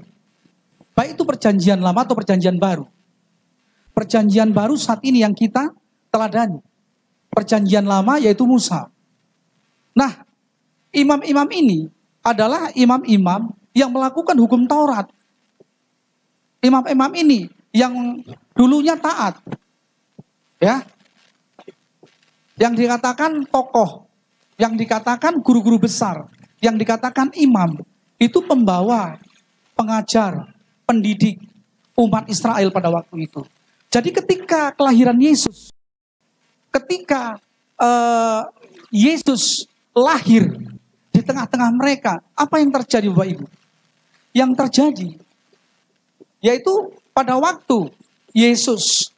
Baik itu perjanjian lama atau perjanjian baru. Perjanjian baru saat ini yang kita teladani. Perjanjian lama yaitu Musa. Nah, imam-imam ini adalah imam-imam yang melakukan hukum Taurat. Imam-imam ini yang dulunya taat. Ya. Yang dikatakan tokoh, yang dikatakan guru-guru besar, yang dikatakan imam, itu pembawa, pengajar, pendidik umat Israel pada waktu itu. Jadi ketika kelahiran Yesus, ketika Yesus lahir di tengah-tengah mereka, apa yang terjadi Bapak Ibu? Yang terjadi, yaitu pada waktu Yesus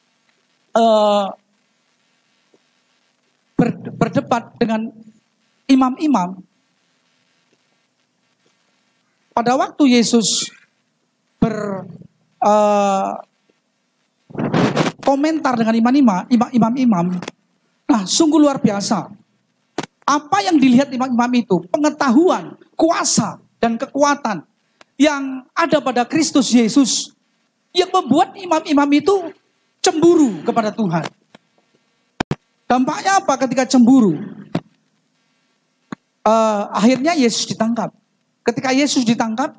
berdebat dengan imam-imam, pada waktu Yesus komentar dengan imam-imam, nah sungguh luar biasa. Apa yang dilihat imam-imam itu, pengetahuan, kuasa, dan kekuatan yang ada pada Kristus Yesus, yang membuat imam-imam itu cemburu kepada Tuhan. Dampaknya apa ketika cemburu? Akhirnya Yesus ditangkap. Ketika Yesus ditangkap,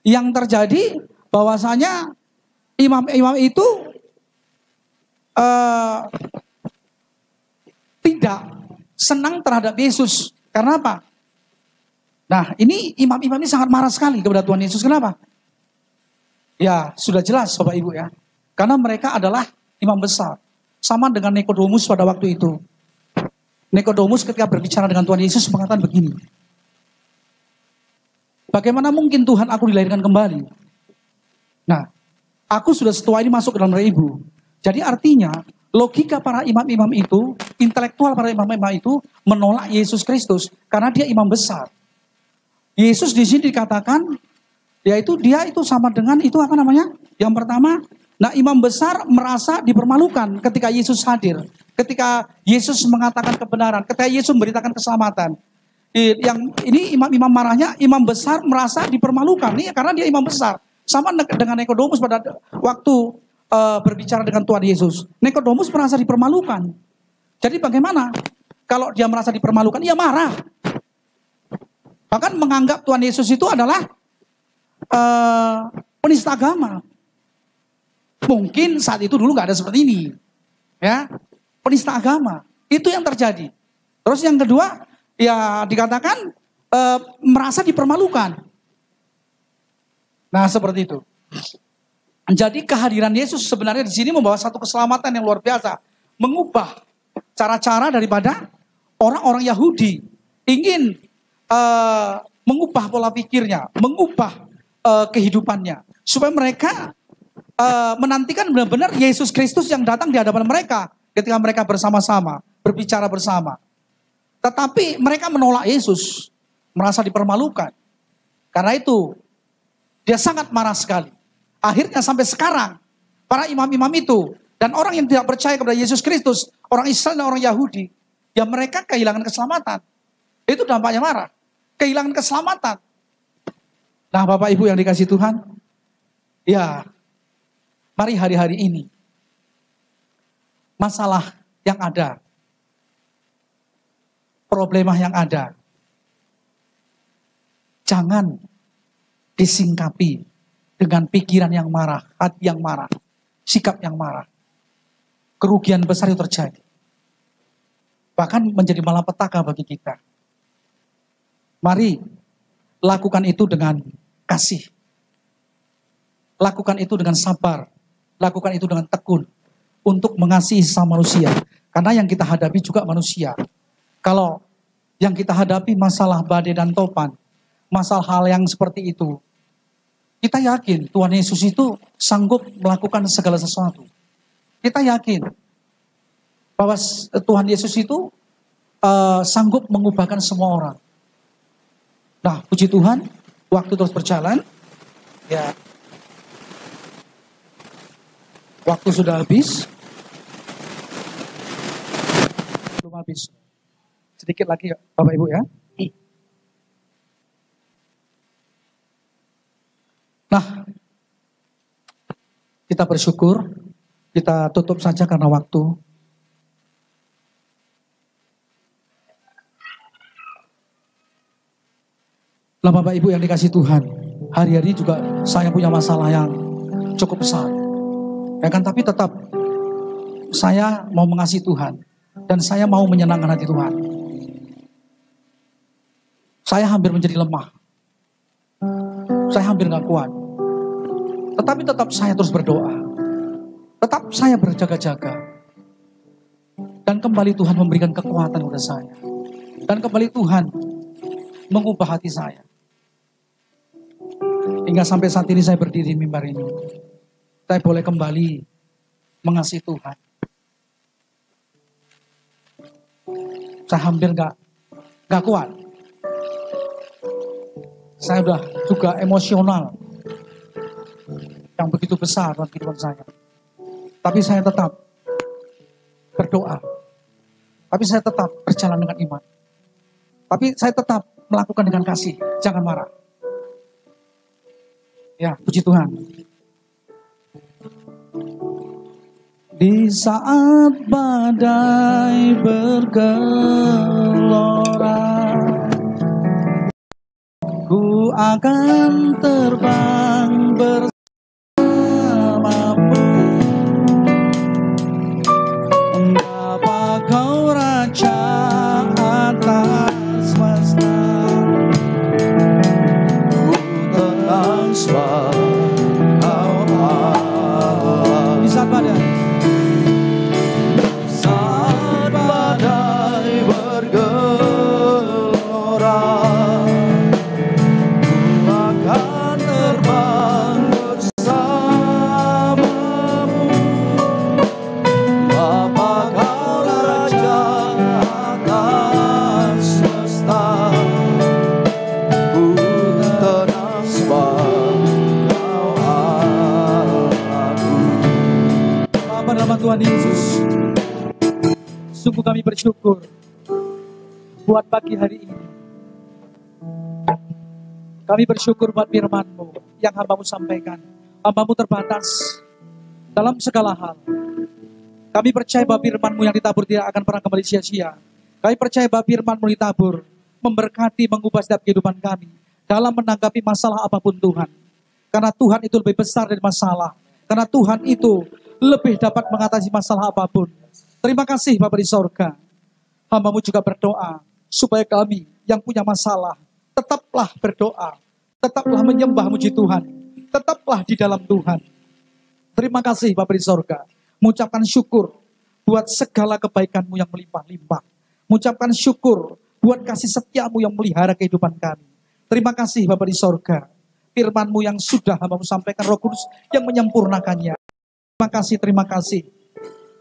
yang terjadi bahwasanya imam-imam itu tidak senang terhadap Yesus. Karena apa? Nah, ini imam-imam ini sangat marah sekali kepada Tuhan Yesus. Kenapa? Ya, sudah jelas Bapak Ibu ya. Karena mereka adalah imam besar. Sama dengan Nikodemus pada waktu itu. Nikodemus ketika berbicara dengan Tuhan Yesus mengatakan begini. Bagaimana mungkin Tuhan aku dilahirkan kembali? Nah, aku sudah setua ini masuk ke dalam rahim ibu. Jadi artinya, logika para imam-imam itu, intelektual para imam-imam itu menolak Yesus Kristus karena dia imam besar. Yesus di sini dikatakan, yaitu dia itu sama dengan itu apa namanya? Yang pertama, nah imam besar merasa dipermalukan ketika Yesus hadir. Ketika Yesus mengatakan kebenaran, ketika Yesus memberitakan keselamatan. Yang ini imam-imam marahnya, imam besar merasa dipermalukan nih karena dia imam besar. Sama dengan Nikodemus pada waktu berbicara dengan Tuhan Yesus. Nikodemus merasa dipermalukan. Jadi bagaimana? Kalau dia merasa dipermalukan, ia marah. Bahkan menganggap Tuhan Yesus itu adalah penista agama. Mungkin saat itu dulu nggak ada seperti ini, ya, penista agama. Itu yang terjadi. Terus yang kedua, ya dikatakan merasa dipermalukan. Nah seperti itu. Jadi kehadiran Yesus sebenarnya di sini membawa satu keselamatan yang luar biasa, mengubah cara-cara daripada orang-orang Yahudi ingin mengubah pola pikirnya, mengubah kehidupannya, supaya mereka menantikan benar-benar Yesus Kristus yang datang di hadapan mereka ketika mereka bersama-sama berbicara bersama. Tetapi mereka menolak Yesus, merasa dipermalukan. Karena itu dia sangat marah sekali. Akhirnya sampai sekarang para imam-imam itu dan orang yang tidak percaya kepada Yesus Kristus, orang Israel dan orang Yahudi, ya mereka kehilangan keselamatan. Itu dampaknya marah, kehilangan keselamatan. Nah Bapak Ibu yang dikasih Tuhan, ya mari hari-hari ini masalah yang ada, problema yang ada, jangan disingkapi dengan pikiran yang marah, hati yang marah, sikap yang marah. Kerugian besar itu terjadi. Bahkan menjadi malapetaka bagi kita. Mari lakukan itu dengan kasih. Lakukan itu dengan sabar. Lakukan itu dengan tekun. Untuk mengasihi sesama manusia. Karena yang kita hadapi juga manusia. Kalau yang kita hadapi masalah badai dan topan, masalah hal yang seperti itu, kita yakin Tuhan Yesus itu sanggup melakukan segala sesuatu. Kita yakin bahwa Tuhan Yesus itu sanggup mengubahkan semua orang. Nah, puji Tuhan, Waktu terus berjalan. Ya. Waktu sudah habis. Belum habis. Sedikit lagi ya, Bapak Ibu ya. Nah, kita bersyukur. Kita tutup saja karena waktu. Nah, Bapak Ibu yang dikasih Tuhan, hari-hari juga saya punya masalah yang cukup besar. Ya kan, tapi tetap saya mau mengasihi Tuhan dan saya mau menyenangkan hati Tuhan. Saya hampir menjadi lemah. Saya hampir gak kuat. Tetapi tetap saya terus berdoa. Tetap saya berjaga-jaga. Dan kembali Tuhan memberikan kekuatan kepada saya. Dan kembali Tuhan mengubah hati saya. Hingga sampai saat ini saya berdiri di mimbar ini. Saya boleh kembali mengasihi Tuhan. Saya hampir gak kuat. Saya udah juga emosional yang begitu besar dalam kehidupan saya. Tapi saya tetap berdoa. Tapi saya tetap berjalan dengan iman. Tapi saya tetap melakukan dengan kasih. Jangan marah. Ya, puji Tuhan. Di saat badai bergelora, ku akan terbang bersamamu. Betapa kau raja atas semesta, ku tenang sebab kau Allah. Di saat badai, saat badai bergelora, Tuhan Yesus, sungguh kami bersyukur buat pagi hari ini. Kami bersyukur buat firman-Mu yang hamba-Mu sampaikan. Hamba-Mu terbatas dalam segala hal. Kami percaya bahwa firman-Mu yang ditabur tidak akan pernah kembali sia-sia. Kami percaya bahwa firman-Mu ditabur memberkati, mengubah setiap kehidupan kami dalam menanggapi masalah apapun Tuhan. Karena Tuhan itu lebih besar dari masalah. Karena Tuhan itu lebih dapat mengatasi masalah apapun. Terima kasih Bapa di sorga. Hamba-Mu juga berdoa supaya kami yang punya masalah tetaplah berdoa, tetaplah menyembah muji Tuhan, tetaplah di dalam Tuhan. Terima kasih Bapa di sorga. Mengucapkan syukur buat segala kebaikan-Mu yang melimpah-limpah. Mengucapkan syukur buat kasih setia-Mu yang melihara kehidupan kami. Terima kasih Bapa di sorga. Firman-Mu yang sudah hamba-Mu sampaikan, Roh Kudus yang menyempurnakannya. Terima kasih, terima kasih.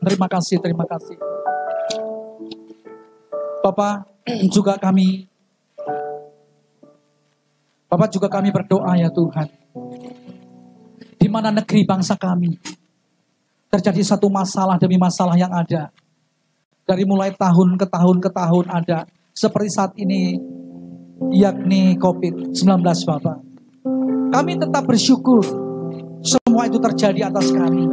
Terima kasih, terima kasih. Bapak juga kami berdoa ya Tuhan. Di mana negeri bangsa kami terjadi satu masalah demi masalah yang ada. Dari mulai tahun ke tahun ada. Seperti saat ini, yakni COVID-19 Bapak. Kami tetap bersyukur semua itu terjadi atas kami.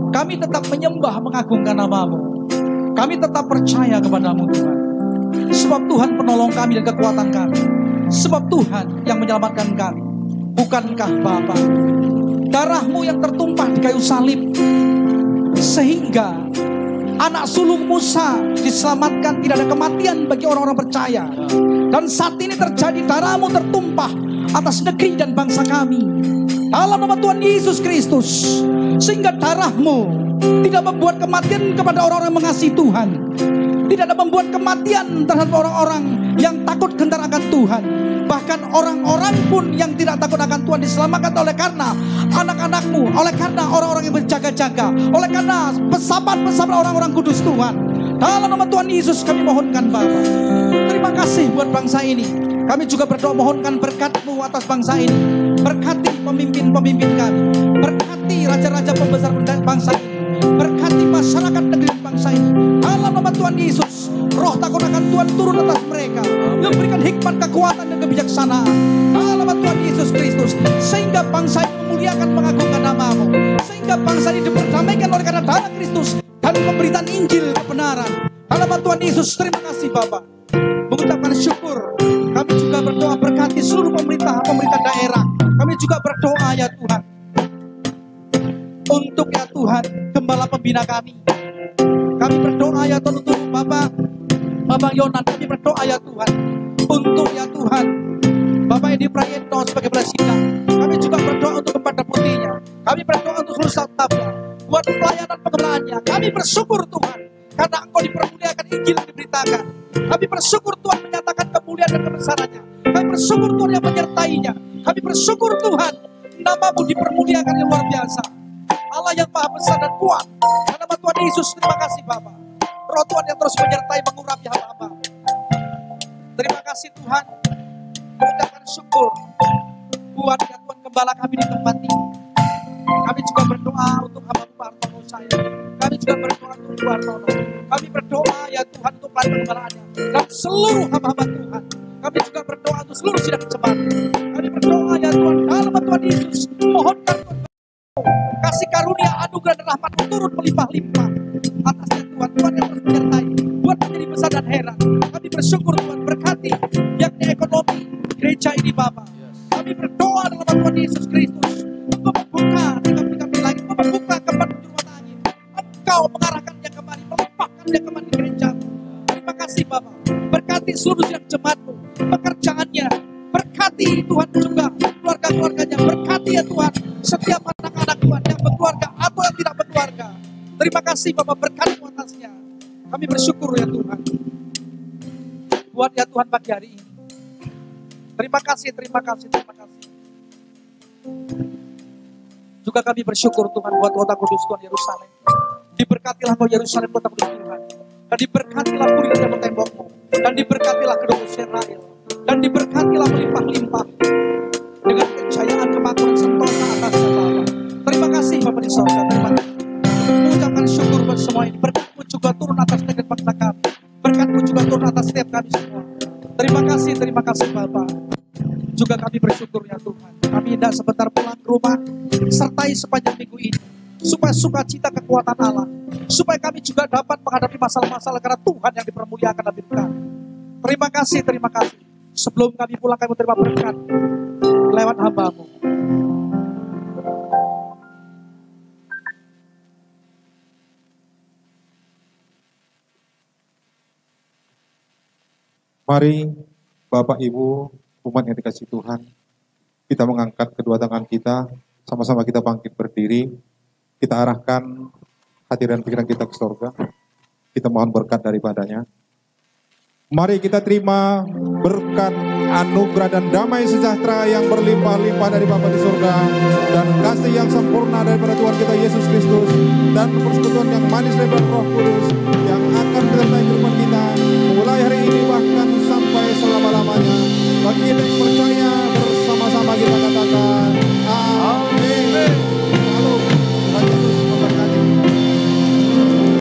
Kami tetap menyembah, mengagungkan nama-Mu. Kami tetap percaya kepada-Mu Tuhan. Sebab Tuhan penolong kami dan kekuatan kami. Sebab Tuhan yang menyelamatkan kami. Bukankah Bapa, darah-Mu yang tertumpah di kayu salib, sehingga anak sulung Musa diselamatkan, tidak ada kematian bagi orang-orang percaya. Dan saat ini terjadi darah-Mu tertumpah atas negeri dan bangsa kami. Dalam nama Tuhan Yesus Kristus. Sehingga darah-Mu tidak membuat kematian kepada orang-orang yang mengasihi Tuhan. Tidak ada membuat kematian terhadap orang-orang yang takut gentar akan Tuhan. Bahkan orang-orang pun yang tidak takut akan Tuhan diselamatkan oleh karena anak-anak-Mu, oleh karena orang-orang yang berjaga-jaga, oleh karena pesapat-pesapat orang-orang kudus Tuhan. Dalam nama Tuhan Yesus kami mohonkan Bapa. Terima kasih buat bangsa ini. Kami juga berdoa mohonkan berkat-Mu atas bangsa ini. Berkati pemimpin-pemimpin kami. Berkati raja-raja pembesar bangsa ini. Berkati masyarakat negeri bangsa ini. Dalam nama Tuhan Yesus, roh takut akan Tuhan turun atas mereka. Memberikan hikmat, kekuatan, dan kebijaksanaan. Dalam nama Tuhan Yesus Kristus. Sehingga bangsa ini memuliakan, mengagungkan nama-Mu. Sehingga bangsa ini diperdamaikan oleh karena darah Kristus. Dan pemberitaan Injil kebenaran. Dalam nama Tuhan Yesus, terima kasih Bapak. Mengucapkan syukur. Kami juga berdoa berkati seluruh pemerintah daerah. Kami juga berdoa ya Tuhan. Untuk ya Tuhan, gembala pembina kami. Kami berdoa ya Tuhan untuk Bapak Yonan. Kami berdoa ya Tuhan. Untuk ya Tuhan, Bapak Edi Prayitno sebagai presiden. Kami juga berdoa untuk kepada putihnya. Kami berdoa untuk seluruh stafnya. Buat pelayanan penggemalaannya. Kami bersyukur Tuhan. Karena Engkau dipermuliakan, Injil diberitakan. Kami bersyukur Tuhan menyatakan kemuliaan dan kebesarannya. Kami bersyukur Tuhan yang menyertainya. Kami bersyukur Tuhan, nama-Mu dipermuliakan yang luar biasa. Allah yang maha besar dan kuat. Dalam nama Tuhan Yesus, terima kasih Bapa. Roh Tuhan yang terus menyertai mengurapi hamba-Hamba. Terima kasih Tuhan. Mengucapkan syukur buat ya Tuhan gembala kami di tempat ini. Kami juga berdoa untuk hamba-Mu Pak Hartono saya. Kami juga berdoa untuk Pak Hartono. Kami berdoa ya Tuhan untuk pelayan penggembalaannya dan seluruh hamba-hamba Tuhan. Kami juga berdoa untuk seluruh sidang jemaat. Kami berdoa ya Tuhan, dalam nama Tuhan Yesus, mohonkan Tuhan kasih karunia, anugerah dan rahmat turun melimpah-limpah atasnya Tuhan. Tuhan yang terus menyertai, buat menjadi besar dan heran. Kami bersyukur Tuhan, berkati yakni ekonomi gereja ini Bapa. Kami berdoa dalam nama Tuhan Yesus Kristus. Engkau membuka tingkap-tingkap langit, Engkau membuka keempat penjuru angin. Engkau mengarahkannya kembali, melimpahkannya kembali gereja. Terima kasih Bapa. Berkati seluruh sidang jemaat-Mu, pekerjaannya. Berkati Tuhan juga keluarga-keluarganya. Berkati ya Tuhan setiap anak-anak Tuhan yang berkeluarga atau yang tidak berkeluarga. Terima kasih Bapak, berkati atasnya. Kami bersyukur ya Tuhan. Buat ya Tuhan pagi hari ini. Terima kasih, terima kasih, terima kasih. Juga kami bersyukur Tuhan buat kota kudus Tuhan Yerusalem. Diberkatilah kau Yerusalem, kota kudus Tuhan. Dan diberkatilah puri dan tembok-Mu. Dan diberkatilah kedua Israel. Dan diberkatilah melimpah-limpah dengan kejayaan, kemakmuran, sentosa atasnya Bapa. Terima kasih Bapak di sorga. Terima kasih. Mengucapkan syukur buat semua ini. Berkat-Mu juga turun atas negeri bangsa kami. Berkat-Mu juga turun atas setiap kami semua. Terima kasih Bapak. Juga kami bersyukur ya Tuhan. Kami hendak sebentar pulang ke rumah. Sertai sepanjang minggu ini. Supaya sukacita kekuatan Allah. Supaya kami juga dapat menghadapi masalah-masalah karena Tuhan yang dipermuliakan dan diberkati. Terima kasih, terima kasih. Sebelum kami pulang kami terima berkat lewat hamba-Mu. Mari Bapak Ibu, umat yang dikasihi Tuhan, kita mengangkat kedua tangan kita, sama-sama kita bangkit berdiri, kita arahkan hati dan pikiran kita ke surga, kita mohon berkat daripadanya. Mari kita terima berkat, anugerah dan damai sejahtera yang berlimpah-limpah dari Bapa di surga, dan kasih yang sempurna daripada Tuhan kita Yesus Kristus, dan persekutuan yang manis daripada Roh Kudus yang akan menyertai kehidupan kita mulai hari ini bahkan sampai selama-lamanya. Bagi kita yang percaya, bersama-sama kita katakan